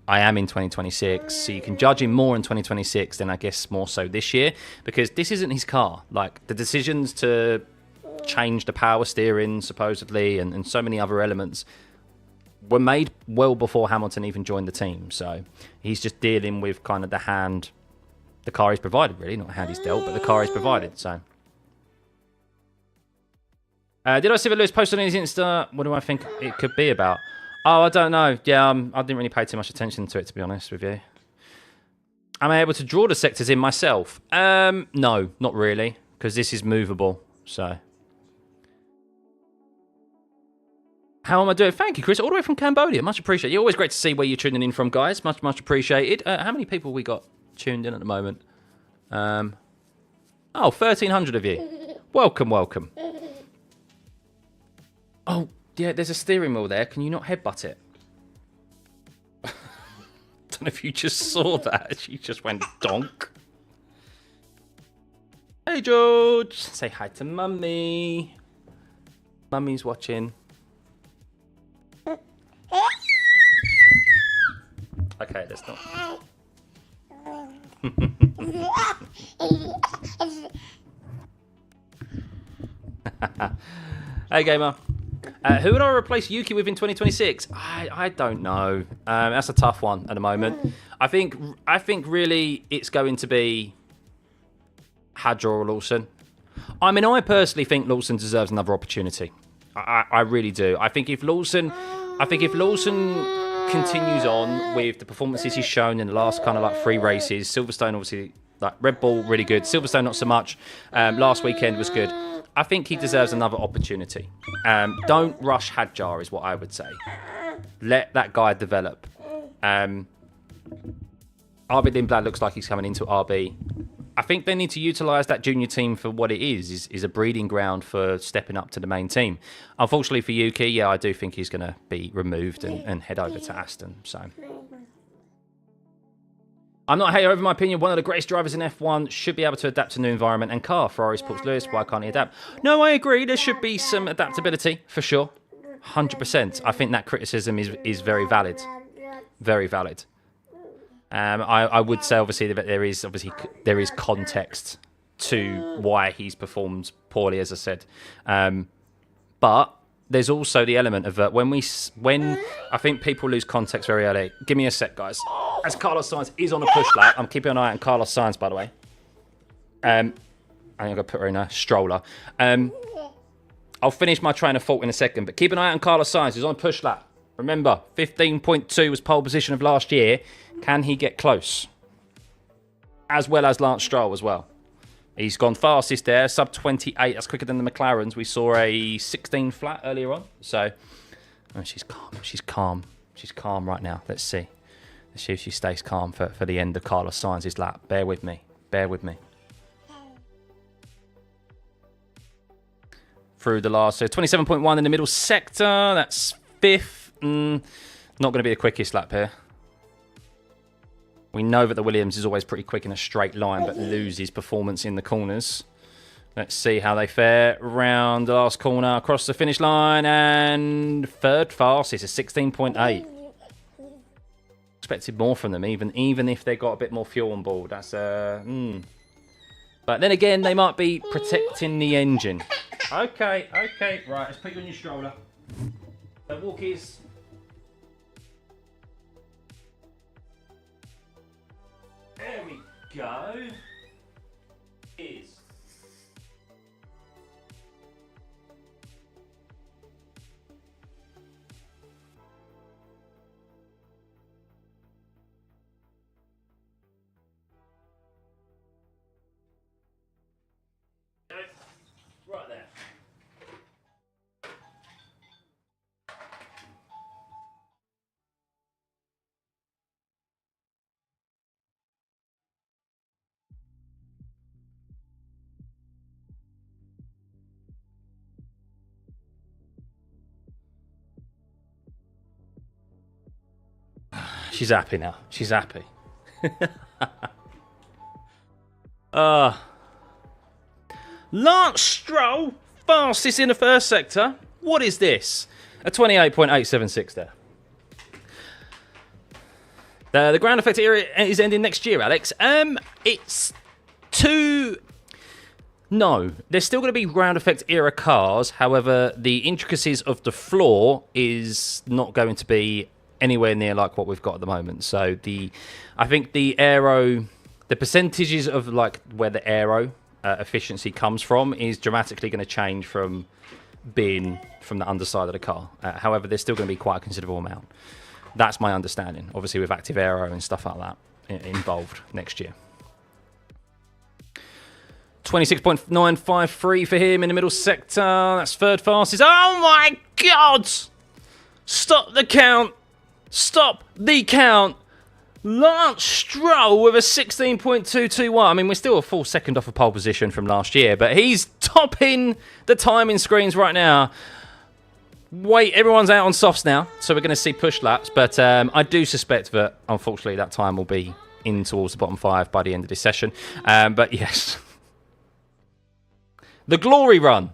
I am in 2026, so you can judge him more in 2026 than I guess more so this year, because this isn't his car. Like the decisions to change the power steering supposedly and so many other elements were made well before Hamilton even joined the team. So he's just dealing with kind of the hand the car is provided, really. Not the hand he's dealt, but the car is provided. So did I see that Lewis posted on his Insta? What do I think it could be about? Oh, I don't know. Yeah, I didn't really pay too much attention to it, to be honest with you. Am I able to draw the sectors in myself? No, not really, because this is movable. So how am I doing? Thank you, Chris. All the way from Cambodia. Much appreciated. You're always great to see where you're tuning in from, guys. Much, much appreciated. How many people we got tuned in at the moment? 1,300 of you. Welcome, welcome. Oh, yeah, there's a steering wheel there. Can you not headbutt it? Don't know if you just saw that. She just went donk. Hey, George. Say hi to Mummy. Mummy's watching. Okay, let's not. Hey, gamer. Who would I replace Yuki with in 2026? I don't know. That's a tough one at the moment. I think really it's going to be Hadjar or Lawson. I mean, I personally think Lawson deserves another opportunity. I really do. I think if Lawson continues on with the performances he's shown in the last kind of like 3 races, Silverstone obviously, like Red Bull really good, Silverstone not so much. Last weekend was good. I think he deserves another opportunity. Don't rush Hadjar is what I would say. Let that guy develop. RB Lindblad looks like he's coming into RB. I think they need to utilise that junior team for what it is a breeding ground for stepping up to the main team. Unfortunately for Yuki, yeah, I do think he's going to be removed and head over to Aston. So I'm not a hater over my opinion. One of the greatest drivers in F1 should be able to adapt to new environment and car. Ferrari supports Lewis. Why can't he adapt? No, I agree. There should be some adaptability for sure. 100%. I think that criticism is very valid. Very valid. I would say obviously that there is context to why he's performed poorly, as I said. But there's also the element of when I think people lose context very early. Give me a sec, guys. As Carlos Sainz is on a push lap, I'm keeping an eye on Carlos Sainz, by the way. I'm going to put her in a stroller. I'll finish my train of thought in a second, but keep an eye on Carlos Sainz. He's on a push lap. Remember, 15.2 was pole position of last year. Can he get close? As well as Lance Stroll as well. He's gone fastest there, sub 28. That's quicker than the McLarens. We saw a 16 flat earlier on. So, oh, she's calm. She's calm. She's calm right now. Let's see. Let's see if she stays calm for the end of Carlos Sainz's lap. Bear with me. Bear with me. Through the last, so 27.1 in the middle sector. That's 5th. Not going to be the quickest lap here. We know that the Williams is always pretty quick in a straight line, but loses performance in the corners. Let's see how they fare. Round the last corner, across the finish line, and 3rd fastest is 16.8. Expected more from them, even if they got a bit more fuel on board. That's But then again, they might be protecting the engine. Okay, right. Let's put you in your stroller. The walkies. There we go. Is. Right there. She's happy now. She's happy. Lance Stroll, fastest in the first sector. What is this? A 28.876 there. The ground effect era is ending next year, Alex. It's too... No, there's still going to be ground effect era cars. However, the intricacies of the floor is not going to be anywhere near like what we've got at the moment. So I think the aero, the percentages of like where the aero efficiency comes from is dramatically going to change from being from the underside of the car. However, there's still going to be quite a considerable amount. That's my understanding. Obviously, with active aero and stuff like that involved next year. 26.953 for him in the middle sector. That's third fastest. Oh my God! Stop the count. Stop the count. Lance Stroll with a 16.221. I mean, we're still a full second off a pole position from last year, but he's topping the timing screens right now. Wait, everyone's out on softs now, so we're going to see push laps, but I do suspect that, unfortunately, that time will be in towards the bottom 5 by the end of this session. But yes. The glory run,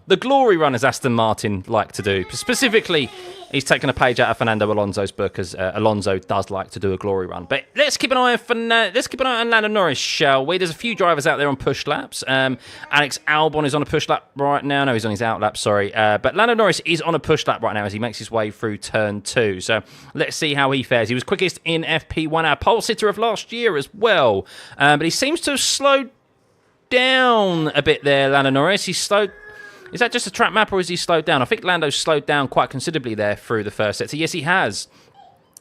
as Aston Martin like to do. Specifically, he's taken a page out of Fernando Alonso's book, as Alonso does like to do a glory run. But let's keep an eye on Lando Norris, shall we? There's a few drivers out there on push laps. Alex Albon is on a push lap right now. No, he's on his out lap, sorry. But Lando Norris is on a push lap right now as he makes his way through turn 2. So let's see how he fares. He was quickest in FP1, our pole sitter of last year as well. But he seems to have slowed down a bit there, Lando Norris. He's slowed. Is that just a track map or is he slowed down? I think Lando's slowed down quite considerably there through the first sector. Yes, he has.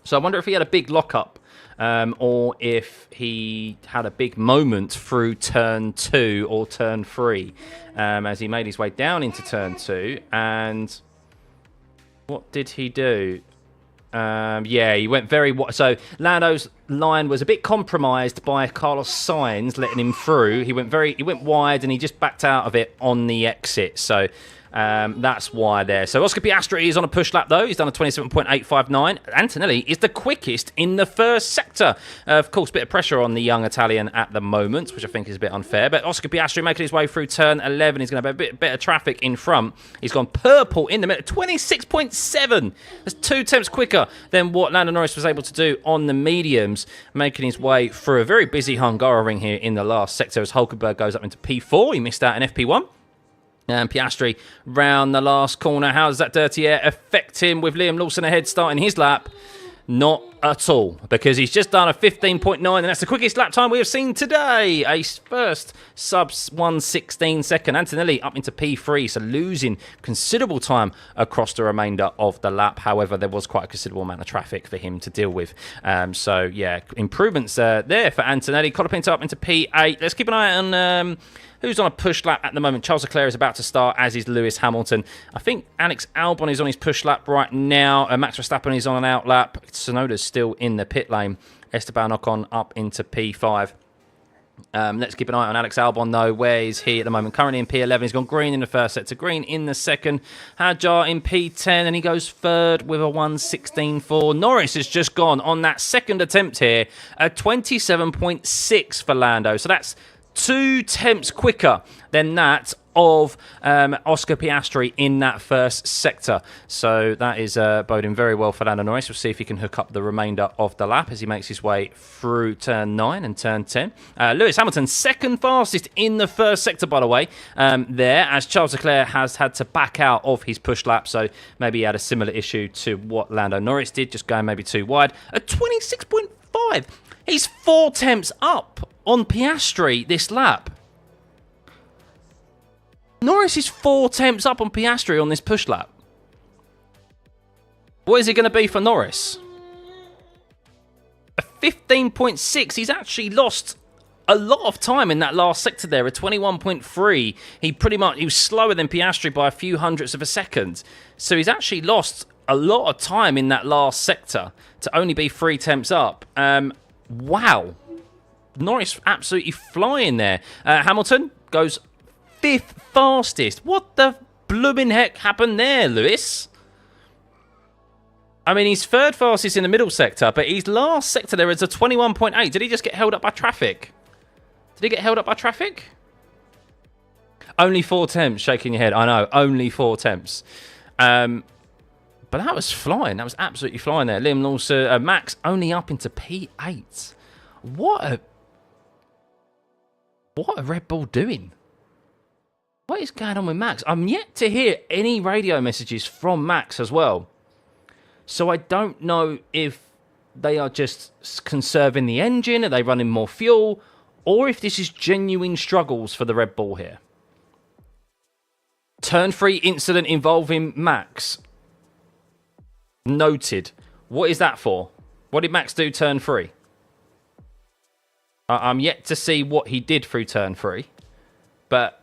So I wonder if he had a big lockup or if he had a big moment through turn 2 or turn 3 as he made his way down into turn 2. And what did he do? Yeah, he went very... So Lando's line was a bit compromised by Carlos Sainz letting him through. He went wide and he just backed out of it on the exit. So that's why there. So Oscar Piastri is on a push lap though. He's done a 27.859. Antonelli is the quickest in the first sector. Of course, a bit of pressure on the young Italian at the moment, which I think is a bit unfair. But Oscar Piastri making his way through turn 11. He's going to have a bit of traffic in front. He's gone purple in the middle. 26.7. That's 2 tenths quicker than what Lando Norris was able to do on the mediums, making his way through a very busy Hungaroring here in the last sector as Hulkenberg goes up into P4. He missed out in FP1. And Piastri round the last corner. How does that dirty air affect him with Liam Lawson ahead starting his lap? Not at all, because he's just done a 15.9, and that's the quickest lap time we have seen today. A first sub 1:16 second. Antonelli up into P3, so losing considerable time across the remainder of the lap. However, there was quite a considerable amount of traffic for him to deal with. So, yeah, improvements there for Antonelli. Colapinto up into P8. Let's keep an eye on... who's on a push lap at the moment? Charles Leclerc is about to start, as is Lewis Hamilton. I think Alex Albon is on his push lap right now. Max Verstappen is on an out lap. Tsunoda's still in the pit lane. Esteban Ocon up into P5. Let's keep an eye on Alex Albon, though. Where is he at the moment? Currently in P11. He's gone green in the first sector, green in the second. Hadjar in P10, and he goes third with a 1:16.4. Norris has just gone on that second attempt here, a 27.6 for Lando. So that's 2 tenths quicker than that of Oscar Piastri in that first sector. So that is boding very well for Lando Norris. We'll see if he can hook up the remainder of the lap as he makes his way through turn 9 and turn 10. Lewis Hamilton, second fastest in the first sector, by the way, there, as Charles Leclerc has had to back out of his push lap. So maybe he had a similar issue to what Lando Norris did, just going maybe too wide. A 26.5. He's 4 tenths up on Piastri this lap. Norris is 4 tenths up on Piastri on this push lap. What is it going to be for Norris? A 15.6. He's actually lost a lot of time in that last sector there, a 21.3. He was slower than Piastri by a few hundredths of a second. So he's actually lost a lot of time in that last sector to only be 3 tenths up. Wow. Norris absolutely flying there. Hamilton goes 5th fastest. What the blooming heck happened there, Lewis? I mean, he's 3rd fastest in the middle sector, but his last sector there is a 21.8. Did he just get held up by traffic? Did he get held up by traffic? Only 4 temps, shaking your head. I know, only 4 temps. But that was flying. That was absolutely flying there. Liam Lawson, Max only up into P8. What a Red Bull doing? What is going on with Max? I'm yet to hear any radio messages from Max as well. So I don't know if they are just conserving the engine, are they running more fuel, or if this is genuine struggles for the Red Bull here. Turn 3 incident involving Max. Noted. What is that for? What did Max do turn 3? I'm yet to see what he did through turn 3. But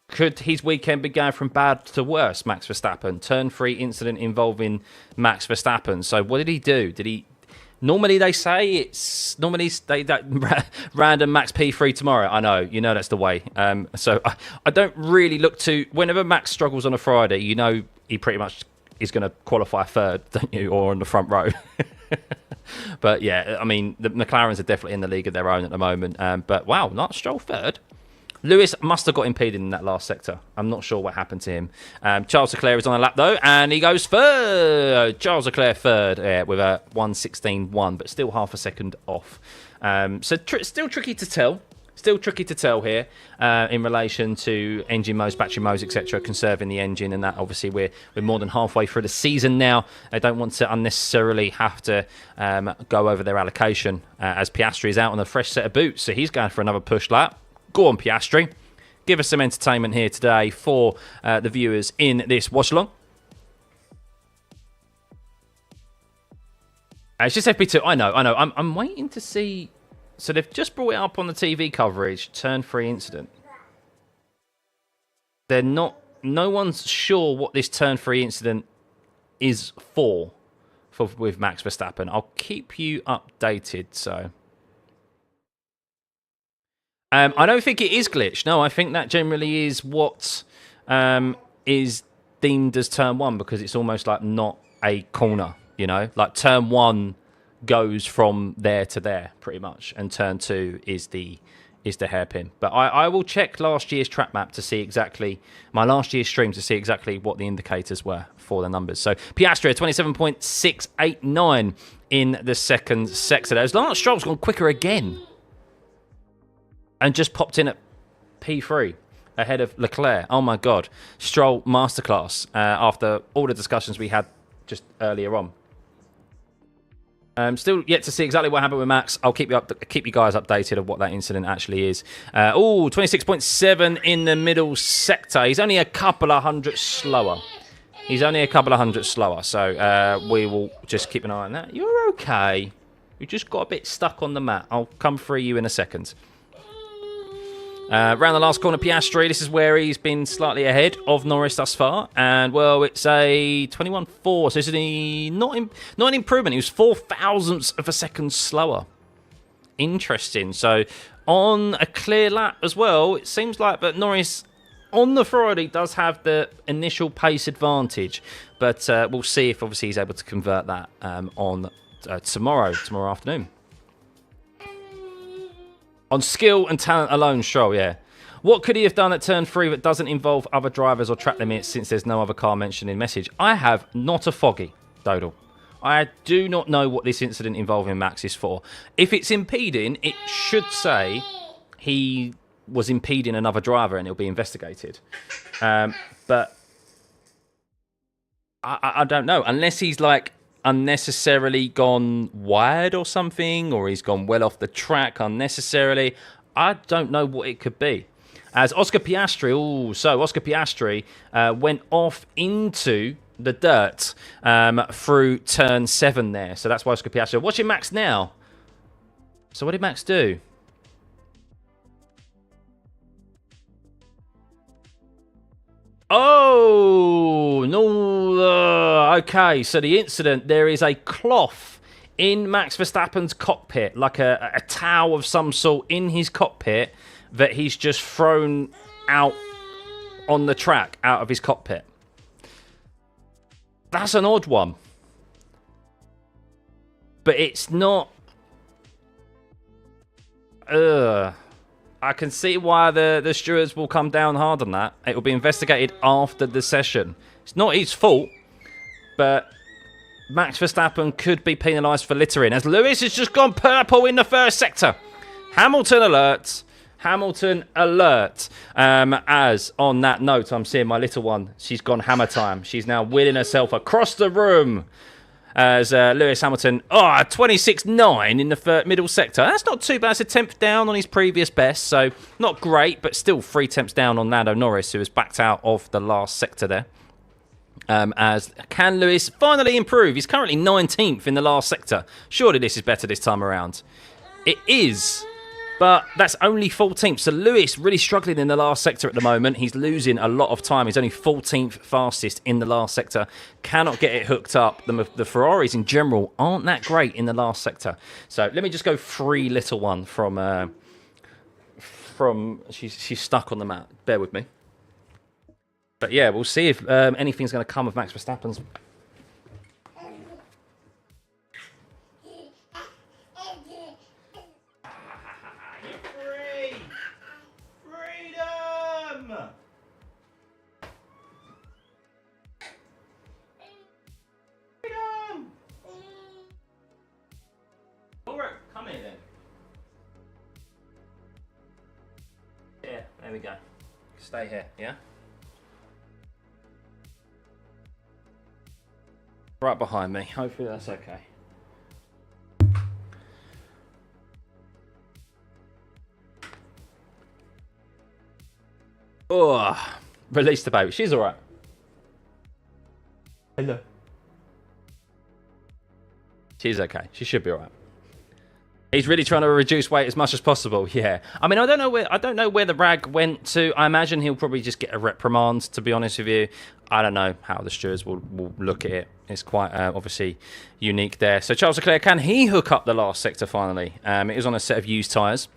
could his weekend be going from bad to worse, Max Verstappen? Turn 3 incident involving Max Verstappen. So what did he do? Did he... Normally they say it's... Normally that random Max P3 tomorrow. I know. You know that's the way. So I don't really look to... Whenever Max struggles on a Friday, you know he pretty much is going to qualify third, don't you? Or on the front row. But yeah, I mean, the McLarens are definitely in the league of their own at the moment. But wow, not Stroll third. Lewis must have got impeded in that last sector. I'm not sure what happened to him. Charles Leclerc is on a lap, though, and he goes third. Charles Leclerc third with a 1:16.1, but still half a second off. So still tricky to tell. Still tricky to tell here in relation to engine modes, battery modes, etc., conserving the engine, and that obviously we're more than halfway through the season now. I don't want to unnecessarily have to go over their allocation as Piastri is out on a fresh set of boots, so he's going for another push lap. Go on, Piastri. Give us some entertainment here today for the viewers in this watch-along. It's just FP2. I know. I'm waiting to see... So they've just brought it up on the TV coverage, turn 3 incident. They're not... No one's sure what this turn 3 incident is for with Max Verstappen. I'll keep you updated, so... I don't think it is glitch. No, I think that generally is what is deemed as turn 1 because it's almost like not a corner, you know? Like turn 1 goes from there to there pretty much, and turn 2 is the hairpin. But I will check last year's track map to see exactly, my last year's stream to see exactly what the indicators were for the numbers. So Piastri 27.689 in the second sector. As Lance Stroll's gone quicker again. And just popped in at P3 ahead of Leclerc. Oh, my God. Stroll masterclass after all the discussions we had just earlier on. Still yet to see exactly what happened with Max. I'll keep you guys updated of what that incident actually is. 26.7 in the middle sector. He's only a couple of hundred slower. So we will just keep an eye on that. You're okay. You just got a bit stuck on the mat. I'll come free you in a second. Round the last corner, Piastri. This is where he's been slightly ahead of Norris thus far. And, well, it's a 21.4. So this is not an improvement. He was 4 thousandths of a second slower. Interesting. So, on a clear lap as well, it seems like that Norris, on the Friday, does have the initial pace advantage. But we'll see if, obviously, he's able to convert that on tomorrow afternoon. On skill and talent alone, Stroll, yeah. What could he have done at turn 3 that doesn't involve other drivers or track limits since there's no other car mentioned in message? I have not a foggy, Dodal. I do not know what this incident involving Max is for. If it's impeding, it should say he was impeding another driver and it'll be investigated. But I don't know. Unless he's like unnecessarily gone wide or something, or he's gone well off the track unnecessarily. I don't know what it could be. As Oscar Piastri, Oscar Piastri went off into the dirt through turn 7 there. So that's why Oscar Piastri. Watching Max now. So what did Max do? Oh, no. Okay, so the incident, there is a cloth in Max Verstappen's cockpit, like a towel of some sort in his cockpit that he's just thrown out on the track, out of his cockpit. That's an odd one. But it's not... I can see why the stewards will come down hard on that. It will be investigated after the session. It's not his fault, but Max Verstappen could be penalised for littering, as Lewis has just gone purple in the first sector. Hamilton alert. Hamilton alert. As on that note, I'm seeing my little one. She's gone hammer time. She's now wheeling herself across the room. As Lewis Hamilton, 26.9 in the middle sector. That's not too bad. It's a 10th down on his previous best, so not great, but still 3 tenths down on Lando Norris, who has backed out of the last sector there. As can Lewis finally improve? He's currently 19th in the last sector. Surely this is better this time around. It is, but that's only 14th. So Lewis really struggling in the last sector at the moment. He's losing a lot of time. He's only 14th fastest in the last sector. Cannot get it hooked up. The Ferraris in general aren't that great in the last sector. So let me just go free little one from she's stuck on the mat. Bear with me. But yeah, we'll see if anything's going to come of Max Verstappen's. Come here then. Yeah, there we go. Stay here, yeah? Right behind me. Hopefully that's okay. Oh, release the baby. She's all right. Hello. She's okay. She should be all right. He's really trying to reduce weight as much as possible. Yeah. I mean, I don't know where the rag went to. I imagine he'll probably just get a reprimand, to be honest with you. I don't know how the stewards will look at it. It's quite obviously unique there. So Charles Leclerc, can he hook up the last sector finally? It is on a set of used tyres.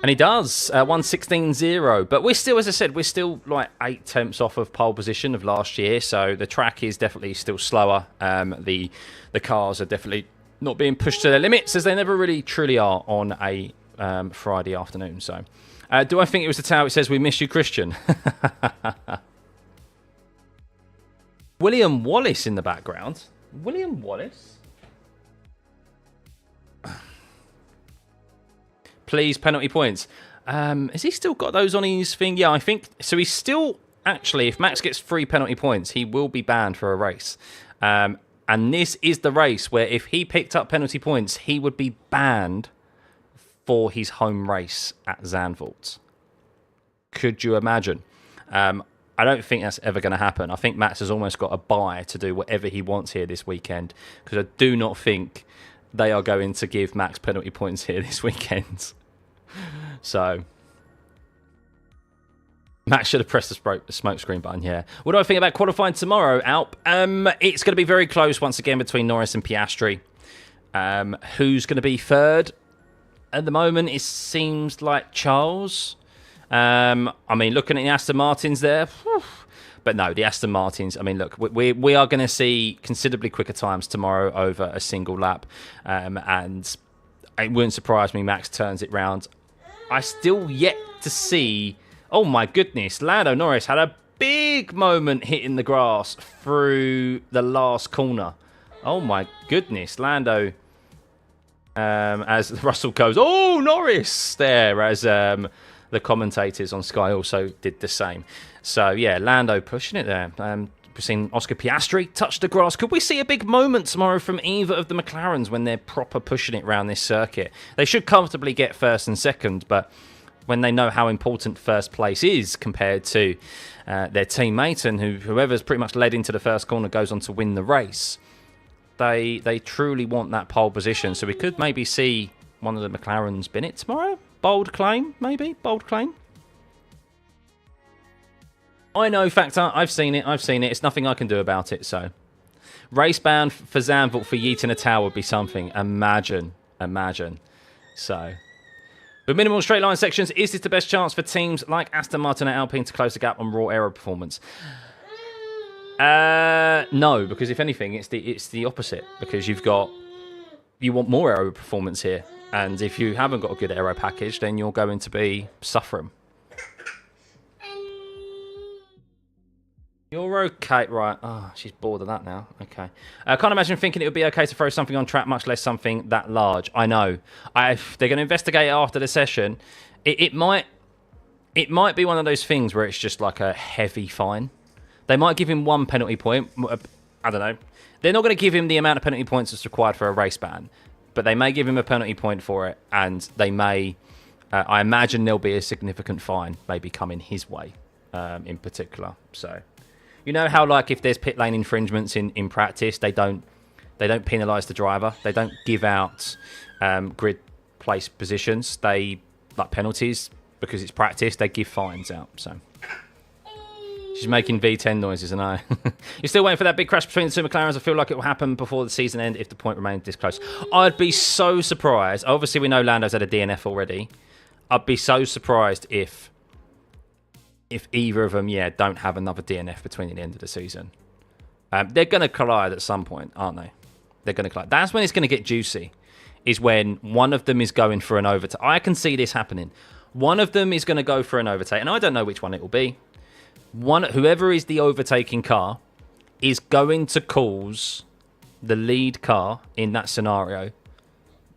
And he does, 1:16.0. But we're still, as I said, we're still like 8 tenths off of pole position of last year. So the track is definitely still slower. The cars are definitely not being pushed to their limits, as they never really truly are on a Friday afternoon. So do I think it was the tower that says, "We miss you, Christian"? William Wallace in the background. William Wallace? Please, penalty points. Has he still got those on his thing? Yeah, I think so. He's still, actually, if Max gets 3 penalty points, he will be banned for a race. And this is the race where if he picked up penalty points, he would be banned for his home race at Zandvoort. Could you imagine? I don't think that's ever going to happen. I think Max has almost got a buy to do whatever he wants here this weekend, because I do not think they are going to give Max penalty points here this weekend. So Max should have pressed the smoke screen button here. What do I think about qualifying tomorrow, Alp? It's going to be very close once again between Norris and Piastri. Who's going to be third? At the moment, it seems like Charles. I mean, looking at the Aston Martins there. Whew. But no, the Aston Martins, I mean, look, we are going to see considerably quicker times tomorrow over a single lap. And it wouldn't surprise me Max turns it round. I still yet to see... Oh my goodness, Lando Norris had a big moment hitting the grass through the last corner. Oh my goodness, Lando, as Russell goes, oh, Norris, there, as the commentators on Sky also did the same. So yeah, Lando pushing it there. We've seen Oscar Piastri touch the grass. Could we see a big moment tomorrow from either of the McLarens when they're proper pushing it around this circuit? They should comfortably get first and second, but when they know how important first place is compared to their teammate, and whoever's pretty much led into the first corner goes on to win the race, they truly want that pole position. So we could maybe see one of the McLarens bin it tomorrow. Bold claim, maybe. Bold claim. I know, Factor. I've seen it. It's nothing I can do about it. So, race ban for Zandvoort for yeeting a tower would be something. Imagine. So, with minimal straight line sections, is this the best chance for teams like Aston Martin and Alpine to close the gap on raw aero performance? No, because if anything, it's the opposite. Because you've got you want more aero performance here. And if you haven't got a good aero package, then you're going to be suffering. You're okay, right? Oh, she's bored of that now. Okay. I can't imagine thinking it would be okay to throw something on track, much less something that large. I know. If they're going to investigate it after the session, it might be one of those things where it's just like a heavy fine. They might give him 1 penalty point. I don't know. They're not going to give him the amount of penalty points that's required for a race ban, but they may give him a penalty point for it, and they may... I imagine there'll be a significant fine maybe coming his way in particular. So... You know how, like, if there's pit lane infringements in practice, they don't penalise the driver. They don't give out grid place positions. They, like, penalties, because it's practice, they give fines out. So she's making V10 noises, and I. You're still waiting for that big crash between the two McLarens. I feel like it will happen before the season end if the point remains this close. I'd be so surprised. Obviously, we know Lando's had a DNF already. I'd be so surprised if either of them, don't have another DNF between the end of the season. They're going to collide at some point, aren't they? They're going to collide. That's when it's going to get juicy, is when one of them is going for an overtake. I can see this happening. One of them is going to go for an overtake, and I don't know which one it will be. Whoever is the overtaking car is going to cause the lead car in that scenario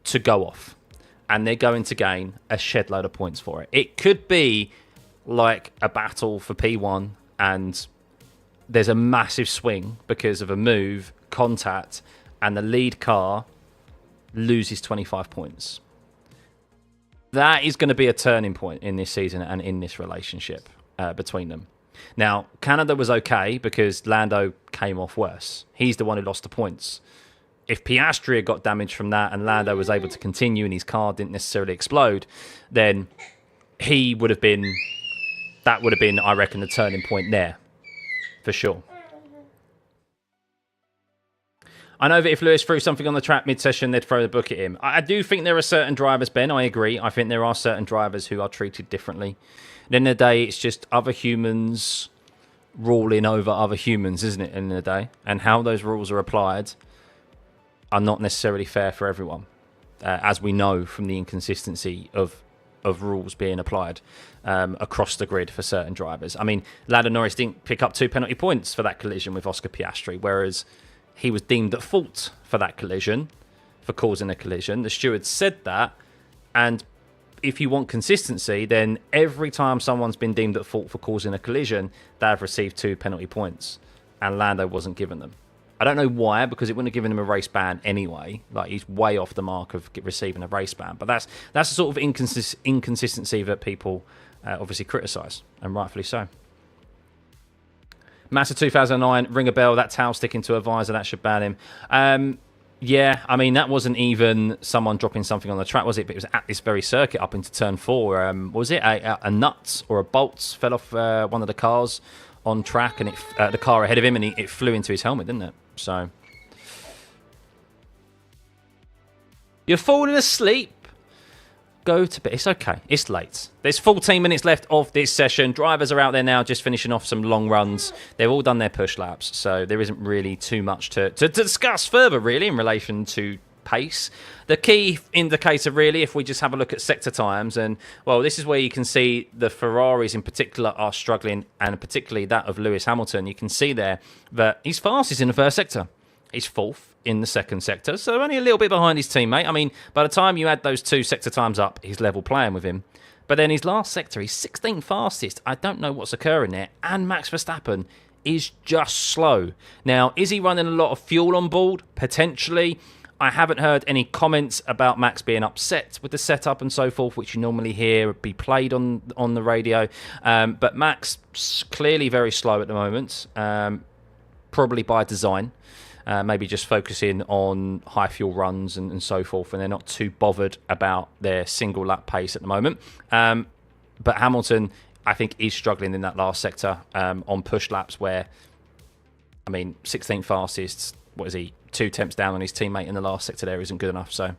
to go off, and they're going to gain a shed load of points for it. It could be like a battle for P1 and there's a massive swing because of a move, contact, and the lead car loses 25 points. That is going to be a turning point in this season and in this relationship between them. Now, Canada was okay because Lando came off worse. He's the one who lost the points. If Piastri had got damage from that and Lando was able to continue and his car didn't necessarily explode, then he would have been... That would have been, I reckon, the turning point there, for sure. I know that if Lewis threw something on the track mid-session, they'd throw the book at him. I do think there are certain drivers, Ben, I agree. I think there are certain drivers who are treated differently. At the end of the day, it's just other humans ruling over other humans, isn't it, at the end of the day? And how those rules are applied are not necessarily fair for everyone, as we know from the inconsistency of rules being applied across the grid for certain drivers. I mean, Lando Norris didn't pick up 2 penalty points for that collision with Oscar Piastri, whereas he was deemed at fault for that collision, for causing a collision. The stewards said that, and if you want consistency, then every time someone's been deemed at fault for causing a collision, they have received 2 penalty points, and Lando wasn't given them. I don't know why, because it wouldn't have given him a race ban anyway. Like, he's way off the mark of receiving a race ban. But that's the sort of inconsistency that people obviously criticise, and rightfully so. Massa 2009, ring a bell. That towel sticking to a visor, that should ban him. Yeah, I mean, that wasn't even someone dropping something on the track, was it? But it was at this very circuit up into turn 4. Was it a nut or a bolt fell off one of the cars on track, and the car ahead of him, and it flew into his helmet, didn't it? So, you're falling asleep. Go to bed. It's okay. It's late. There's 14 minutes left of this session. Drivers are out there now just finishing off some long runs. They've all done their push laps, so there isn't really too much to discuss further, really, in relation to pace. The key indicator, really, if we just have a look at sector times, and, well, this is where you can see the Ferraris in particular are struggling, and particularly that of Lewis Hamilton. You can see there that he's fastest in the first sector. He's 4th in the second sector, so only a little bit behind his teammate. I mean, by the time you add those 2 sector times up, he's level playing with him. But then his last sector, he's 16th fastest. I don't know what's occurring there. And Max Verstappen is just slow. Now, is he running a lot of fuel on board? Potentially. I haven't heard any comments about Max being upset with the setup and so forth, which you normally hear be played on the radio. But Max, clearly very slow at the moment, probably by design. Maybe just focusing on high fuel runs and so forth, and they're not too bothered about their single lap pace at the moment. But Hamilton, I think, is struggling in that last sector on push laps where, I mean, 16th fastest, what is he, 2 tenths down on his teammate in the last sector there isn't good enough. So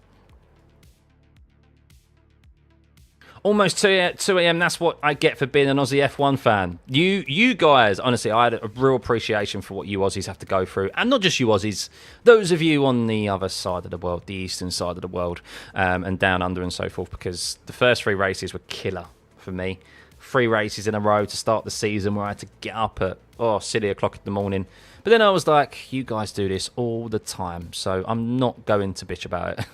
Almost 2 a.m. That's what I get for being an Aussie F1 fan. You guys, honestly, I had a real appreciation for what you Aussies have to go through. And not just you Aussies, those of you on the other side of the world, the eastern side of the world, and down under and so forth, because the first 3 races were killer for me. 3 races in a row to start the season where I had to get up at, silly o'clock in the morning. But then I was like, you guys do this all the time, so I'm not going to bitch about it.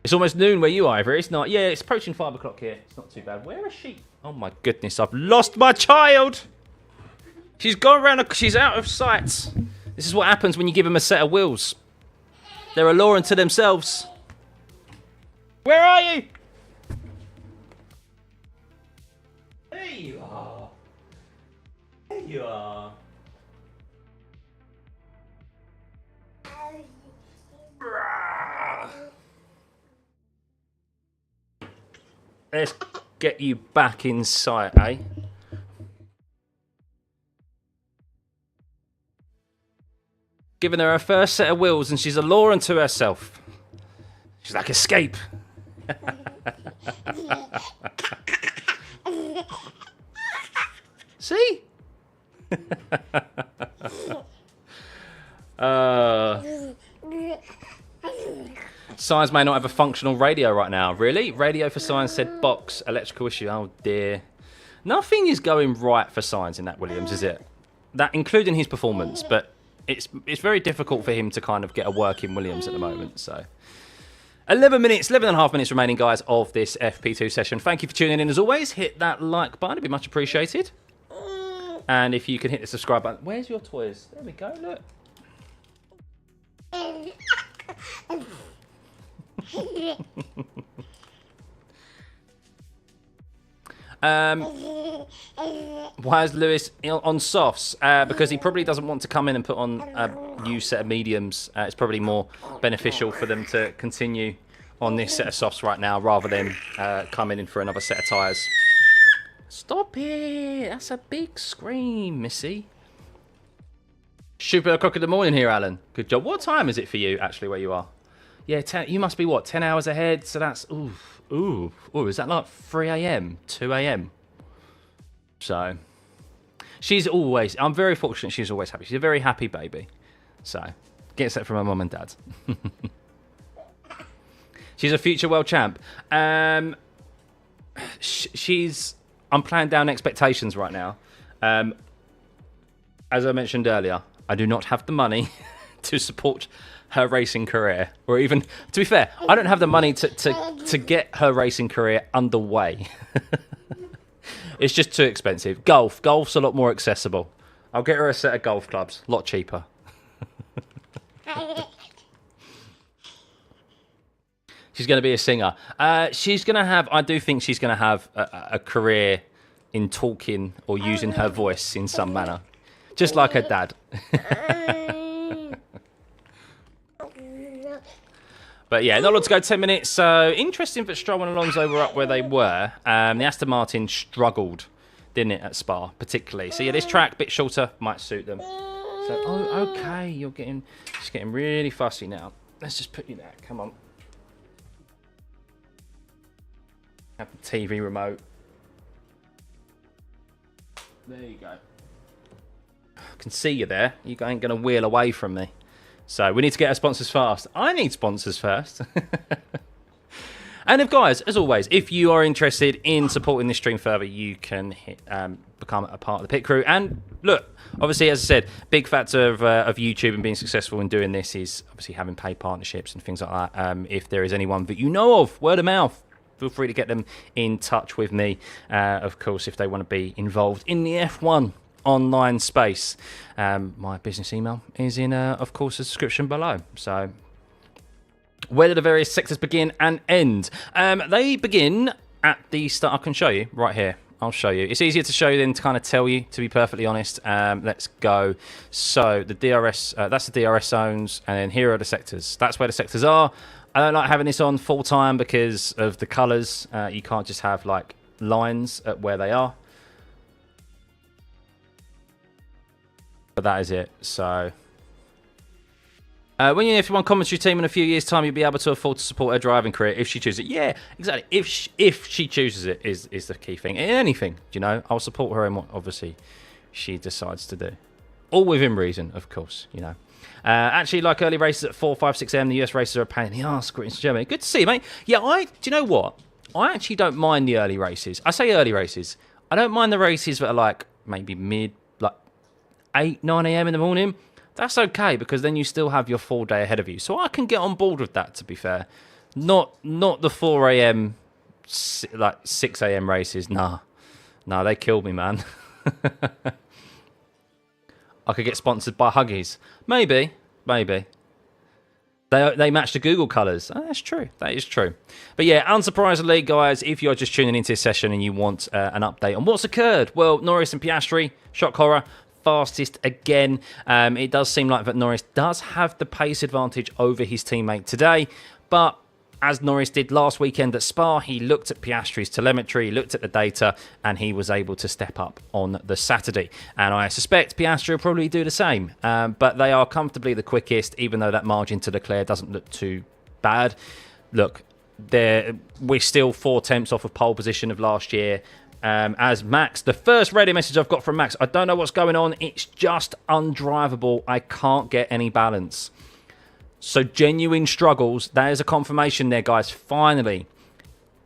It's almost noon where you are, Ivory. It's not. Yeah, it's approaching 5 o'clock here. It's not too bad. Where is she? Oh my goodness, I've lost my child. She's gone around. She's out of sight. This is what happens when you give them a set of wheels. They're a law unto themselves. Where are you? There you are. There you are. Let's get you back in sight, eh? Giving her first set of wheels and she's a law unto herself. She's like, escape. See? Science may not have a functional radio right now. Really? Radio for Science said box. Electrical issue. Oh dear. Nothing is going right for Science in that Williams, is it? That including his performance, but it's very difficult for him to kind of get a working Williams at the moment. So 11 and a half minutes remaining, guys, of this FP2 session. Thank you for tuning in as always. Hit that like button. It'd be much appreciated. And if you can hit the subscribe button. Where's your toys? There we go, look. Why is Lewis on softs? Because he probably doesn't want to come in and put on a new set of mediums. It's probably more beneficial for them to continue on this set of softs right now rather than coming in for another set of tyres. Stop it! That's a big scream, Missy. Super o'clock in the morning here, Alan. Good job. What time is it for you, actually, where you are? Yeah, you must be, what, 10 hours ahead? So that's, ooh, is that like 3 a.m., 2 a.m.? So, she's always, I'm very fortunate she's always happy. She's a very happy baby. So, gets that from her mum and dad. She's a future world champ. I'm playing down expectations right now. As I mentioned earlier, I do not have the money to support her racing career, or even, to be fair, I don't have the money to get her racing career underway. It's just too expensive. Golf's a lot more accessible. I'll get her a set of golf clubs, a lot cheaper. She's going to be a singer. She's going to have, I do think she's going to have a career in talking or using her voice in some manner. Just like her dad. But yeah, not long to go, 10 minutes. So interesting that Stroll and Alonso were up where they were. The Aston Martin struggled, didn't it, at Spa, particularly. So yeah, this track, a bit shorter, might suit them. So, oh, okay, she's getting really fussy now. Let's just put you there, come on. Have the TV remote. There you go. I can see you there. You ain't going to wheel away from me. So we need to get our sponsors fast. I need sponsors first. And if guys, as always, if you are interested in supporting this stream further, you can become a part of the pit crew. And look, obviously, as I said, big factor of YouTube and being successful in doing this is obviously having paid partnerships and things like that. If there is anyone that you know of, word of mouth, feel free to get them in touch with me. Of course, if they want to be involved in the F1 online space. My business email is in, of course, the description below. So, where do the various sectors begin and end? They begin at the start. I can show you right here. I'll show you. It's easier to show you than to kind of tell you, to be perfectly honest. Let's go. So, the DRS, that's the DRS zones, and then here are the sectors. That's where the sectors are. I don't like having this on full time because of the colours. You can't just have like lines at where they are. But that is it. So When you're in F1 commentary team in a few years' time, you'll be able to afford to support her driving career if she chooses it. Yeah, exactly. If she chooses it is the key thing. In anything, you know, I'll support her in what obviously she decides to do. All within reason, of course, you know. Actually, like early races at 4, 5, 6 a.m, the US races are a pain in the arse. Greetings to Germany. Good to see you, mate. Yeah, do you know what? I actually don't mind the early races. I say early races. I don't mind the races that are like maybe mid, like 8, 9 a.m. in the morning. That's okay because then you still have your full day ahead of you. So I can get on board with that, to be fair. Not the 4 a.m, like 6 a.m. races. Nah, they killed me, man. I could get sponsored by Huggies. Maybe. They match the Google colours. Oh, that's true. That is true. But yeah, unsurprisingly, guys, if you're just tuning into this session and you want an update on what's occurred, well, Norris and Piastri, shock horror, fastest again. It does seem like that Norris does have the pace advantage over his teammate today, but as Norris did last weekend at Spa, he looked at Piastri's telemetry, looked at the data, and he was able to step up on the Saturday. And I suspect Piastri will probably do the same. But they are comfortably the quickest, even though that margin to Leclerc doesn't look too bad. Look, we're still 4 tenths off of pole position of last year. As Max, the first radio message I've got from Max, I don't know what's going on. It's just undrivable. I can't get any balance. So genuine struggles. That is a confirmation there, guys. Finally,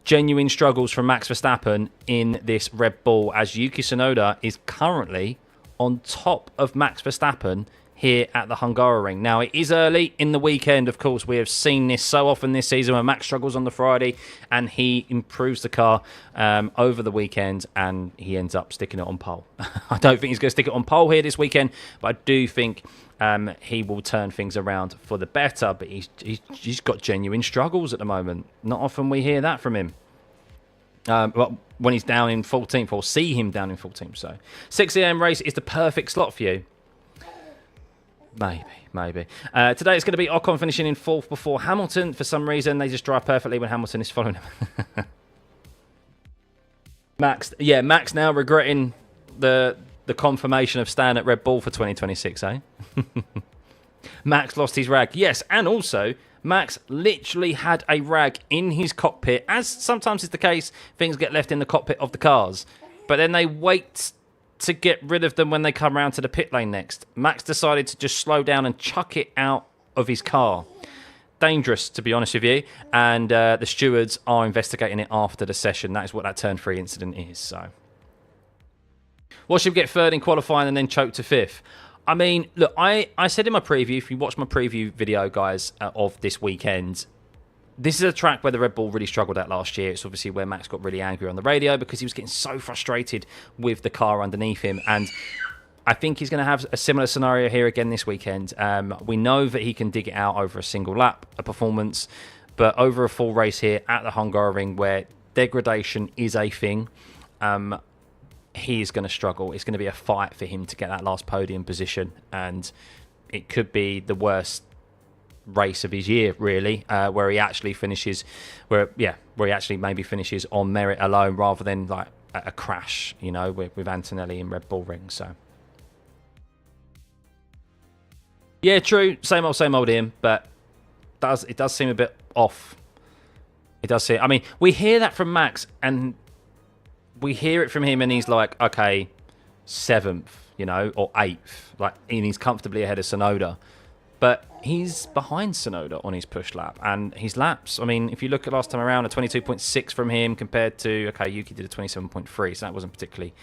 genuine struggles from Max Verstappen in this Red Bull, as Yuki Tsunoda is currently on top of Max Verstappen here at the Hungaroring. Now, it is early in the weekend, of course. We have seen this so often this season where Max struggles on the Friday and he improves the car over the weekend and he ends up sticking it on pole. I don't think he's going to stick it on pole here this weekend, but I do think he will turn things around for the better. But he's got genuine struggles at the moment. Not often we hear that from him. Well, when he's down in 14th, or see him down in 14th. So 6 a.m. race is the perfect slot for you. Maybe. Today it's going to be Ocon finishing in 4th before Hamilton. For some reason, they just drive perfectly when Hamilton is following him. Max now regretting the confirmation of staying at Red Bull for 2026, eh? Max lost his rag. Yes, and also, Max literally had a rag in his cockpit. As sometimes is the case, things get left in the cockpit of the cars. But then they wait to get rid of them when they come around to the pit lane next. Max decided to just slow down and chuck it out of his car. Dangerous, to be honest with you. And the stewards are investigating it after the session. That is what that turn 3 incident is. So, what should we get 3rd in qualifying and then choke to 5th? I mean, look, I said in my preview, if you watch my preview video, guys, of this weekend, this is a track where the Red Bull really struggled at last year. It's obviously where Max got really angry on the radio because he was getting so frustrated with the car underneath him. And I think he's going to have a similar scenario here again this weekend. We know that he can dig it out over a single lap, a performance, but over a full race here at the Hungaroring where degradation is a thing, he's going to struggle. It's going to be a fight for him to get that last podium position. And it could be the worst race of his year, really, where he actually finishes, maybe finishes on merit alone rather than like a crash, you know, with Antonelli in Red Bull Ring. So yeah, true, same old Ian, but it does seem a bit off. It does seem. I mean, we hear that from Max, and we hear it from him, and he's like, okay, 7th, you know, or 8th, like, and he's comfortably ahead of Tsunoda. But he's behind Tsunoda on his push lap and his laps. I mean, if you look at last time around, a 22.6 from him compared to, okay, Yuki did a 27.3, so that wasn't particularly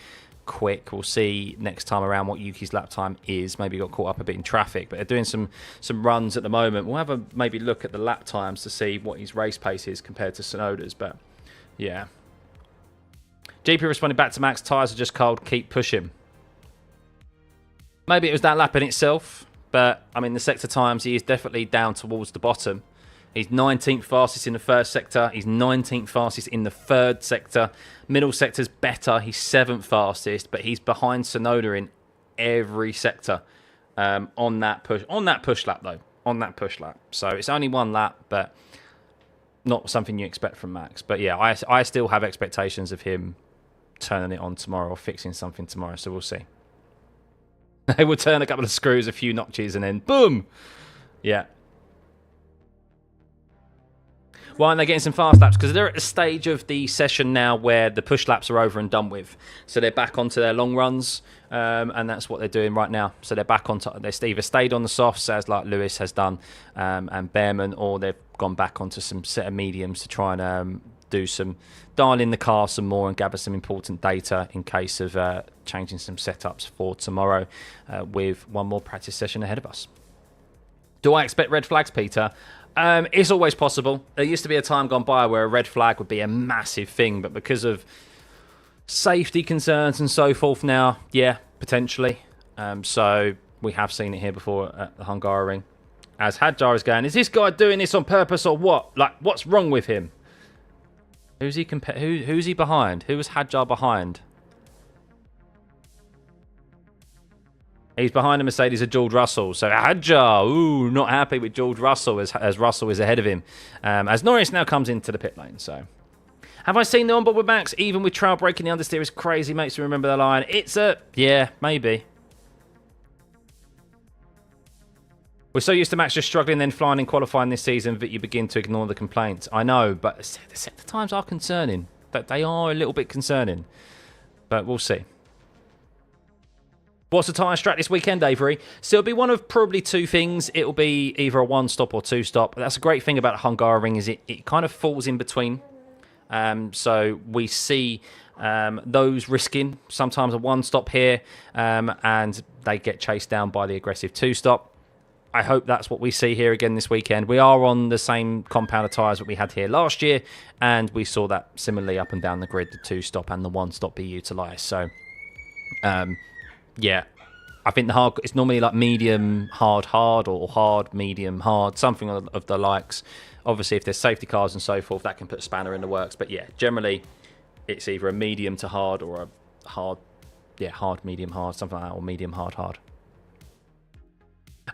quick. We'll see next time around what Yuki's lap time is. Maybe got caught up a bit in traffic, but they're doing some runs at the moment. We'll have a maybe look at the lap times to see what his race pace is compared to Tsunoda's, but yeah. GP responded back to Max, tyres are just cold, keep pushing. Maybe it was that lap in itself. But, I mean, the sector times, he is definitely down towards the bottom. He's 19th fastest in the first sector. He's 19th fastest in the third sector. Middle sector's better. He's 7th fastest, but he's behind Tsunoda in every sector on that push lap, though. On that push lap. So it's only one lap, but not something you expect from Max. But, yeah, I still have expectations of him turning it on tomorrow or fixing something tomorrow, so we'll see. They will turn a couple of screws, a few notches, and then boom! Yeah, Why aren't they getting some fast laps? Because they're at the stage of the session now where the push laps are over and done with. So they're back onto their long runs, and that's what they're doing right now. So they're back onto, they've either stayed on the softs, as like Lewis has done, and Behrman, or they've gone back onto some set of mediums to try and dial in the car some more and gather some important data in case of changing some setups for tomorrow, with one more practice session ahead of us. Do I expect red flags, Peter? It's always possible. There used to be a time gone by where a red flag would be a massive thing, but because of safety concerns and so forth now, yeah, potentially. So we have seen it here before at the Hungaroring. As Hadjar is going, is this guy doing this on purpose or what? Like, what's wrong with him? Who's he behind? Who was Hadjar behind? He's behind a Mercedes of George Russell. So Hadjar, ooh, not happy with George Russell as Russell is ahead of him. As Norris now comes into the pit lane. So, have I seen the onboard with Max? Even with Trail breaking the understeer is crazy. Makes me remember the line. It's a, yeah, maybe. We're so used to Max just struggling, then flying and qualifying this season that you begin to ignore the complaints. I know, but the times are concerning. That they are a little bit concerning. But we'll see. What's the tyre strat this weekend, Avery? So it'll be one of probably two things. It'll be either a one-stop or two-stop. That's a great thing about Hungaroring is it kind of falls in between. So we see those risking sometimes a one-stop here, and they get chased down by the aggressive two-stop. I hope that's what we see here again this weekend. We are on the same compound of tyres that we had here last year, and we saw that similarly up and down the grid, the two-stop and the one-stop be utilised. So, yeah, I think the hard, it's normally like medium, hard, or hard, medium, hard, something of the likes. Obviously, if there's safety cars and so forth, that can put a spanner in the works. But yeah, generally, it's either a medium to hard or a hard, yeah, hard, medium, hard, something like that, or medium, hard, hard.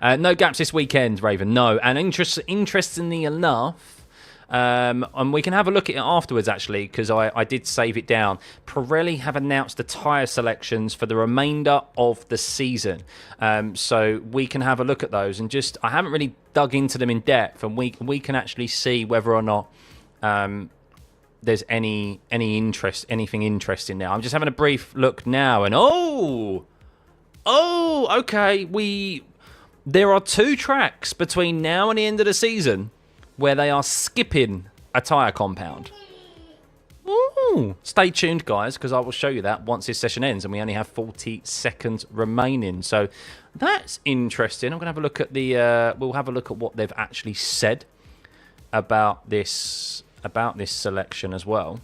No gaps this weekend, Raven, no. And interestingly enough, and we can have a look at it afterwards, actually, because I did save it down. Pirelli have announced the tyre selections for the remainder of the season. So we can have a look at those. And just, I haven't really dug into them in depth, and we can actually see whether or not there's anything interesting now. I'm just having a brief look now, and oh, okay, there are two tracks between now and the end of the season where they are skipping a tyre compound. Ooh. Stay tuned, guys, because I will show you that once this session ends and we only have 40 seconds remaining. So that's interesting. I'm going to have a look at we'll have a look at what they've actually said about this selection as well.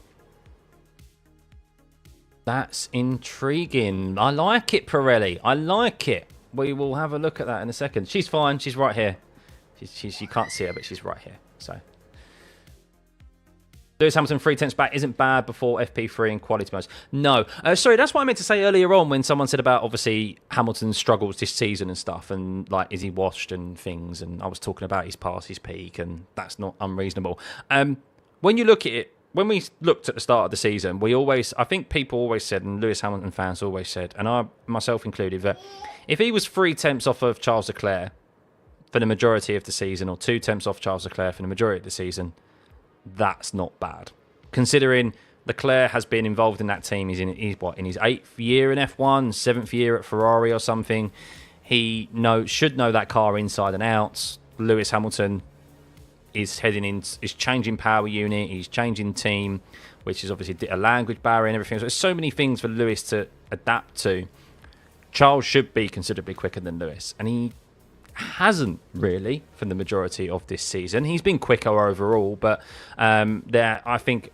That's intriguing. I like it, Pirelli. I like it. We will have a look at that in a second. She's fine. She's right here. You can't see her, but she's right here. So, Lewis Hamilton 3/10 back isn't bad before FP3 in quality modes. No. Sorry, that's what I meant to say earlier on when someone said about, obviously, Hamilton's struggles this season and stuff, and, like, is he washed and things, and I was talking about he's past his peak, and that's not unreasonable. When you look at it, when we looked at the start of the season, I think people always said, and Lewis Hamilton fans always said, and I myself included, that if he was 3/10 off of Charles Leclerc for the majority of the season, or 2/10 off Charles Leclerc for the majority of the season, that's not bad. Considering Leclerc has been involved in that team, he's in his 8th year in F1, 7th year at Ferrari or something. He should know that car inside and out. Lewis Hamilton is changing power unit, he's changing team, which is obviously a language barrier and everything. So there's so many things for Lewis to adapt to. Charles should be considerably quicker than Lewis, and he hasn't really for the majority of this season. He's been quicker overall, but I think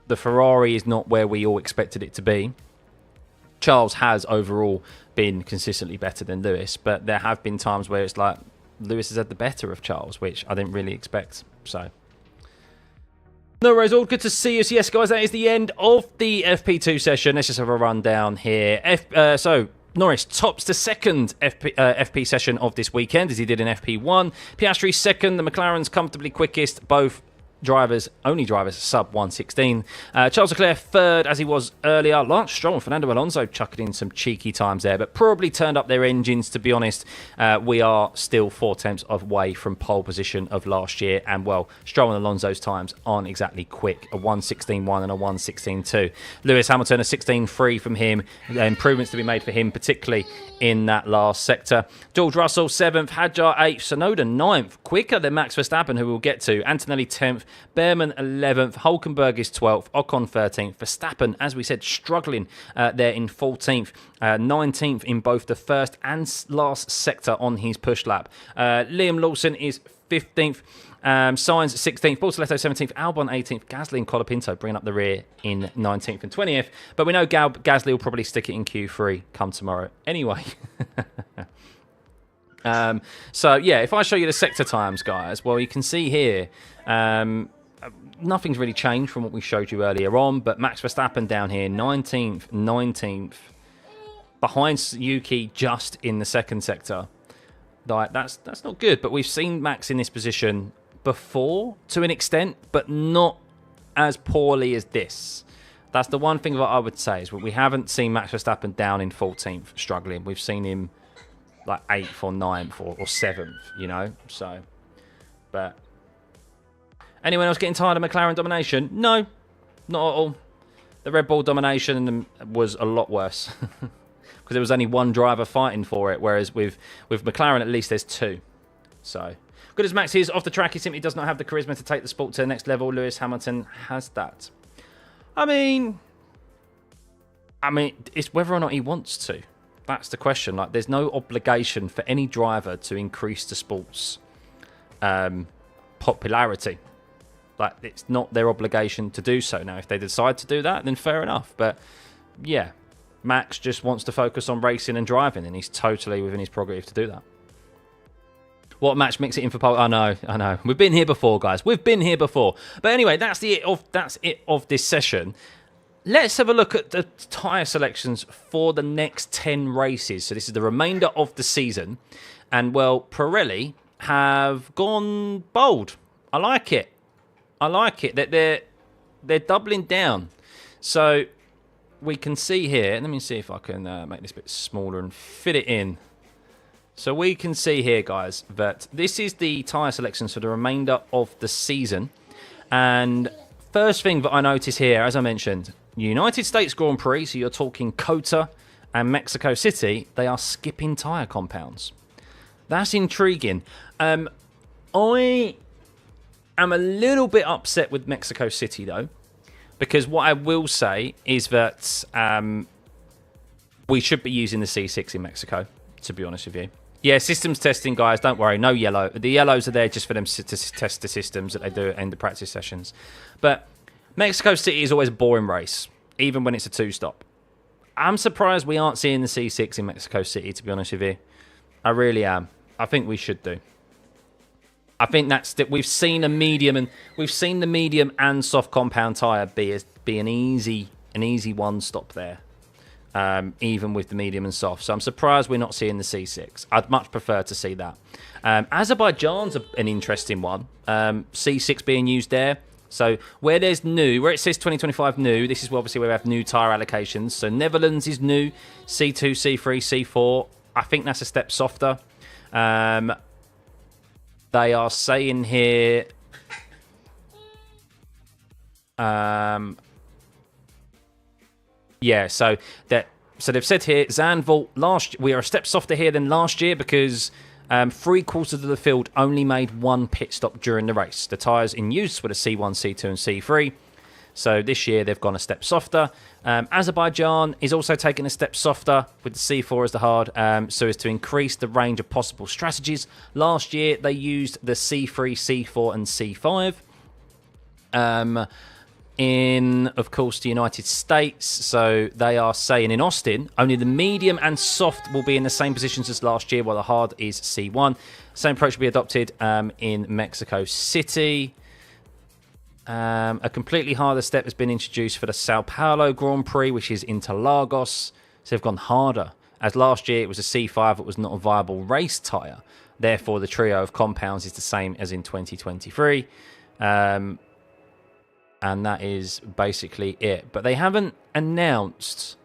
the Ferrari is not where we all expected it to be. Charles has overall been consistently better than Lewis, but there have been times where it's like Lewis has had the better of Charles, which I didn't really expect. So, no worries, all good to see us. Yes, guys, that is the end of the FP2 session. Let's just have a rundown here. So, Norris tops the second FP session of this weekend, as he did in FP1. Piastri second, the McLaren's comfortably quickest, both only drivers sub 116. Charles Leclerc third, as he was earlier. Lance Stroll and Fernando Alonso chucking in some cheeky times there, but probably turned up their engines, to be honest. We are still 4/10 away from pole position of last year, and well, Stroll and Alonso's times aren't exactly quick. A 1:16.1 and a 1:16.2. Lewis Hamilton, a 16.3 from him. Improvements to be made for him, particularly in that last sector. George Russell 7th, Hadjar 8th, Tsunoda 9th, quicker than Max Verstappen, who we'll get to. Antonelli 10th, Behrman 11th, Hulkenberg is 12th, Ocon 13th, Verstappen, as we said, struggling there in 14th, 19th in both the first and last sector on his push lap. Liam Lawson is 15th, Sainz 16th, Bortoletto 17th, Albon 18th, Gasly and Colapinto bringing up the rear in 19th and 20th. But we know Gasly will probably stick it in Q3 come tomorrow anyway. So, yeah, if I show you the sector times, guys, well, you can see here, nothing's really changed from what we showed you earlier on, but Max Verstappen down here, 19th, 19th, behind Yuki just in the second sector. Like, that's not good, but we've seen Max in this position before to an extent, but not as poorly as this. That's the one thing that I would say is we haven't seen Max Verstappen down in 14th struggling. We've seen him like 8th or 9th or 7th, you know, so. But anyone else getting tired of McLaren domination? No, not at all. The Red Bull domination was a lot worse because there was only one driver fighting for it, whereas with McLaren at least there's two. So good as Max is off the track, he simply does not have the charisma to take the sport to the next level. Lewis Hamilton has that. I mean, it's whether or not he wants to. That's the question. Like, there's no obligation for any driver to increase the sport's popularity. Like, it's not their obligation to do so. Now, if they decide to do that, then fair enough. But yeah, Max just wants to focus on racing and driving, and he's totally within his prerogative to do that. What match mix it in for pole? I know. We've been here before, guys. We've been here before. But anyway, that's it of this session. Let's have a look at the tyre selections for the next 10 races. So this is the remainder of the season. And, well, Pirelli have gone bold. I like it. That they're doubling down. So we can see here. Let me see if I can make this a bit smaller and fit it in. So we can see here, guys, that this is the tyre selections for the remainder of the season. And first thing that I notice here, as I mentioned, United States Grand Prix, so you're talking COTA and Mexico City, they are skipping tyre compounds. That's intriguing. I am a little bit upset with Mexico City, though, because what I will say is that we should be using the C6 in Mexico, to be honest with you. Yeah, systems testing, guys, don't worry, no yellow. The yellows are there just for them to test the systems that they do in the practice sessions. But Mexico City is always a boring race, even when it's a two-stop. I'm surprised we aren't seeing the C6 in Mexico City, to be honest with you. I really am. I think we should do. I think we've seen the medium and soft compound tyre be an easy one-stop there, even with the medium and soft. So I'm surprised we're not seeing the C6. I'd much prefer to see that. Azerbaijan's an interesting one. C6 being used there. So where it says 2025 new, this is obviously where we have new tyre allocations. So Netherlands is new, C2, C3, C4. I think that's a step softer. They are saying here, yeah, so they've said here, Zandvoort, we are a step softer here than last year because 3/4 of the field only made one pit stop during the race. The tyres in use were the C1, C2 and C3. So this year they've gone a step softer. Azerbaijan is also taking a step softer with the C4 as the hard, so as to increase the range of possible strategies. Last year they used the C3, C4 and C5. In, of course, the United States. So they are saying in Austin, only the medium and soft will be in the same positions as last year, while the hard is C1. Same approach will be adopted in Mexico City. A completely harder step has been introduced for the Sao Paulo Grand Prix, which is Interlagos. So they've gone harder. As last year it was a C5, it was not a viable race tyre. Therefore, the trio of compounds is the same as in 2023. And that is basically it. But they haven't announced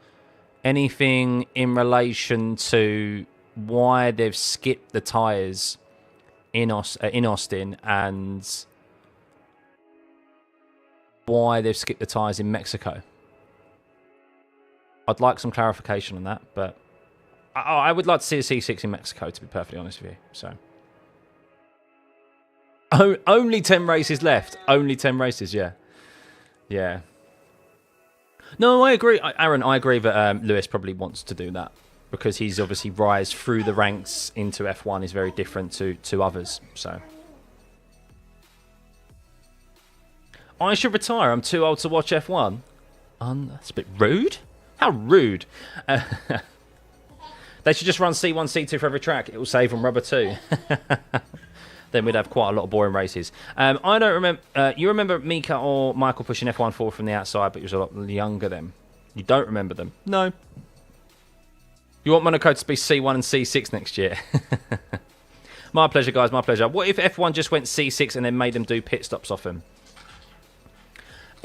anything in relation to why they've skipped the tyres in Austin and why they've skipped the tyres in Mexico. I'd like some clarification on that, but I would like to see a C6 in Mexico, to be perfectly honest with you. So only 10 races left. Only 10 races, yeah. Yeah. No, I agree. Aaron, I agree that Lewis probably wants to do that because he's obviously rise through the ranks into F1 is very different to others. So I should retire. I'm too old to watch F1. That's a bit rude. How rude. They should just run C1, C2 for every track. It will save on rubber too. Then we'd have quite a lot of boring races. I don't remember. You remember Mika or Michael pushing F1 from the outside, but he was a lot younger then. You don't remember them? No. You want Monaco to be C1 and C6 next year? My pleasure, guys. My pleasure. What if F1 just went C6 and then made them do pit stops off him?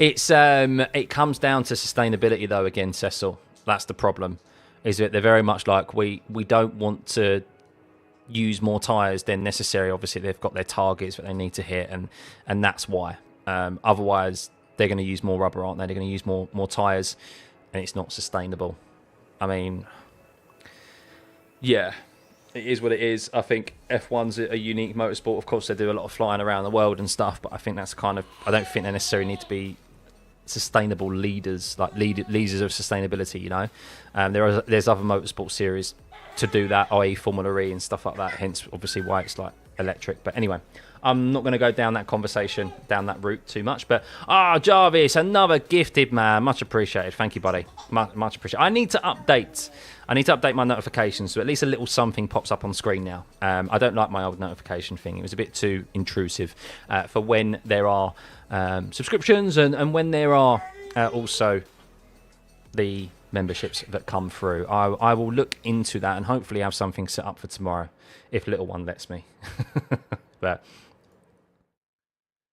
It comes down to sustainability, though. Again, Cecil, that's the problem. Is that they're very much like we don't want to use more tyres than necessary. Obviously, they've got their targets that they need to hit, and that's why. Otherwise, they're going to use more rubber, aren't they? They're going to use more tyres, and it's not sustainable. I mean, yeah, it is what it is. I think F1's a unique motorsport. Of course, they do a lot of flying around the world and stuff, but I think that's kind of... I don't think they necessarily need to be sustainable leaders, like leaders of sustainability, you know. There's other motorsport series to do that, i.e. Formula E and stuff like that, hence obviously why it's like electric. But anyway, I'm not going to go down that conversation, down that route too much. But Jarvis, another gifted man, much appreciated. Thank you, buddy, much appreciated. I need to update my notifications, so at least a little something pops up on screen now. I don't like my old notification thing. It was a bit too intrusive for when there are subscriptions and when there are also the memberships that come through. I will look into that and hopefully have something set up for tomorrow, if little one lets me. But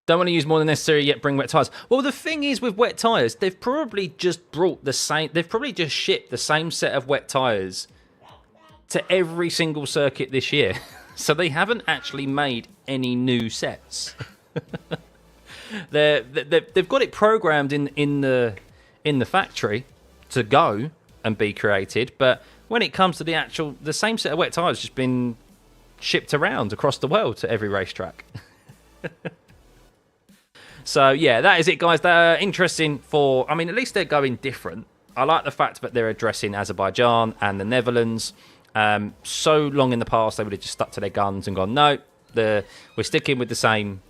don't want to use more than necessary yet. Bring wet tyres. Well, the thing is with wet tyres, they've probably just brought the same. They've probably just shipped the same set of wet tyres to every single circuit this year. So they haven't actually made any new sets. They've got it programmed in the factory to go and be created, but when it comes to the same set of wet tyres just been shipped around across the world to every racetrack. So yeah, that is it, guys. They're interesting for... I mean, at least they're going different. I like the fact that they're addressing Azerbaijan and the Netherlands. So long in the past, they would have just stuck to their guns and gone, no, we're sticking with the same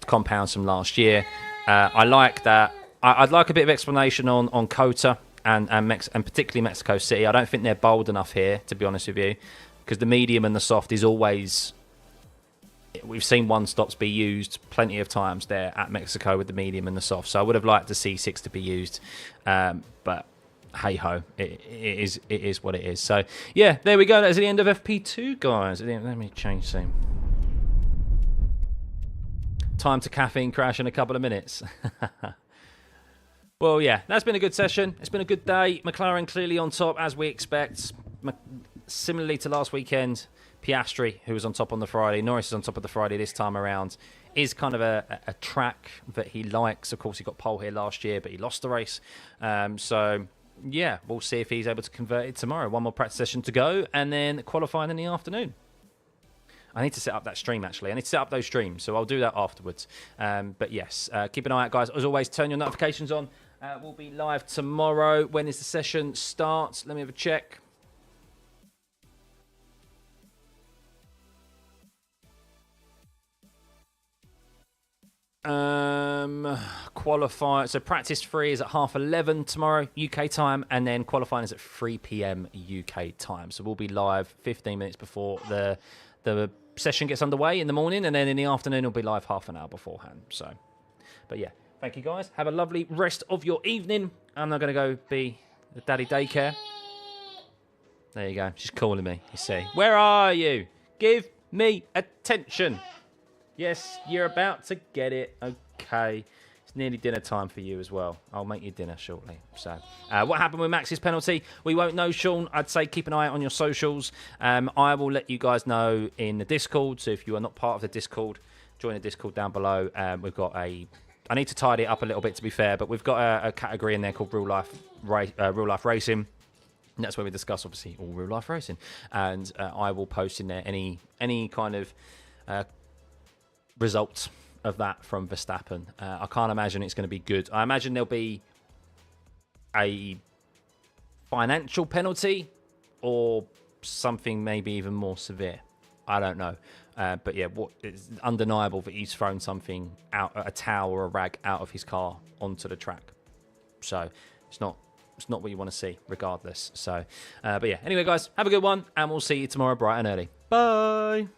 compounds from last year. I like that. I'd like a bit of explanation on COTA and particularly Mexico City. I don't think they're bold enough here, to be honest with you, because the medium and the soft is always... We've seen one stops be used plenty of times there at Mexico with the medium and the soft. So I would have liked the C6 to be used, but hey ho, it is what it is. So yeah, there we go. That's the end of FP2, guys. Let me change scene. Time to caffeine crash in a couple of minutes. Well, yeah, that's been a good session. It's been a good day. McLaren clearly on top, as we expect. Similarly to last weekend, Piastri, who was on top on the Friday, Norris is on top of the Friday this time around, is kind of a track that he likes. Of course, he got pole here last year, but he lost the race. So, yeah, we'll see if he's able to convert it tomorrow. One more practice session to go, and then qualifying in the afternoon. I need to set up that stream, actually. I need to set up those streams, so I'll do that afterwards. But yes, keep an eye out, guys. As always, turn your notifications on. We'll be live tomorrow. When is the session start? Let me have a check. Qualify. So practice 3 is at 11:30 tomorrow UK time, and then qualifying is at 3 p.m. UK time. So we'll be live 15 minutes before the session gets underway in the morning, and then in the afternoon we'll be live half an hour beforehand. So, but yeah, thank you, guys. Have a lovely rest of your evening. I'm not going to go be the daddy daycare. There you go. She's calling me. You see, where are you? Give me attention. Yes, you're about to get it. Okay. It's nearly dinner time for you as well. I'll make you dinner shortly. So, what happened with Max's penalty? We won't know, Sean. I'd say keep an eye out on your socials. I will let you guys know in the Discord. So if you are not part of the Discord, join the Discord down below. We've got a... I need to tidy it up a little bit, to be fair, but we've got a category in there called Real Life Racing. And that's where we discuss, obviously, all real life racing. And I will post in there any kind of results of that from Verstappen. I can't imagine it's going to be good. I imagine there'll be a financial penalty or something maybe even more severe. I don't know. But yeah, it's undeniable that he's thrown something out, a towel or a rag out of his car onto the track. So it's not what you want to see regardless. So, but yeah, anyway, guys, have a good one, and we'll see you tomorrow bright and early. Bye.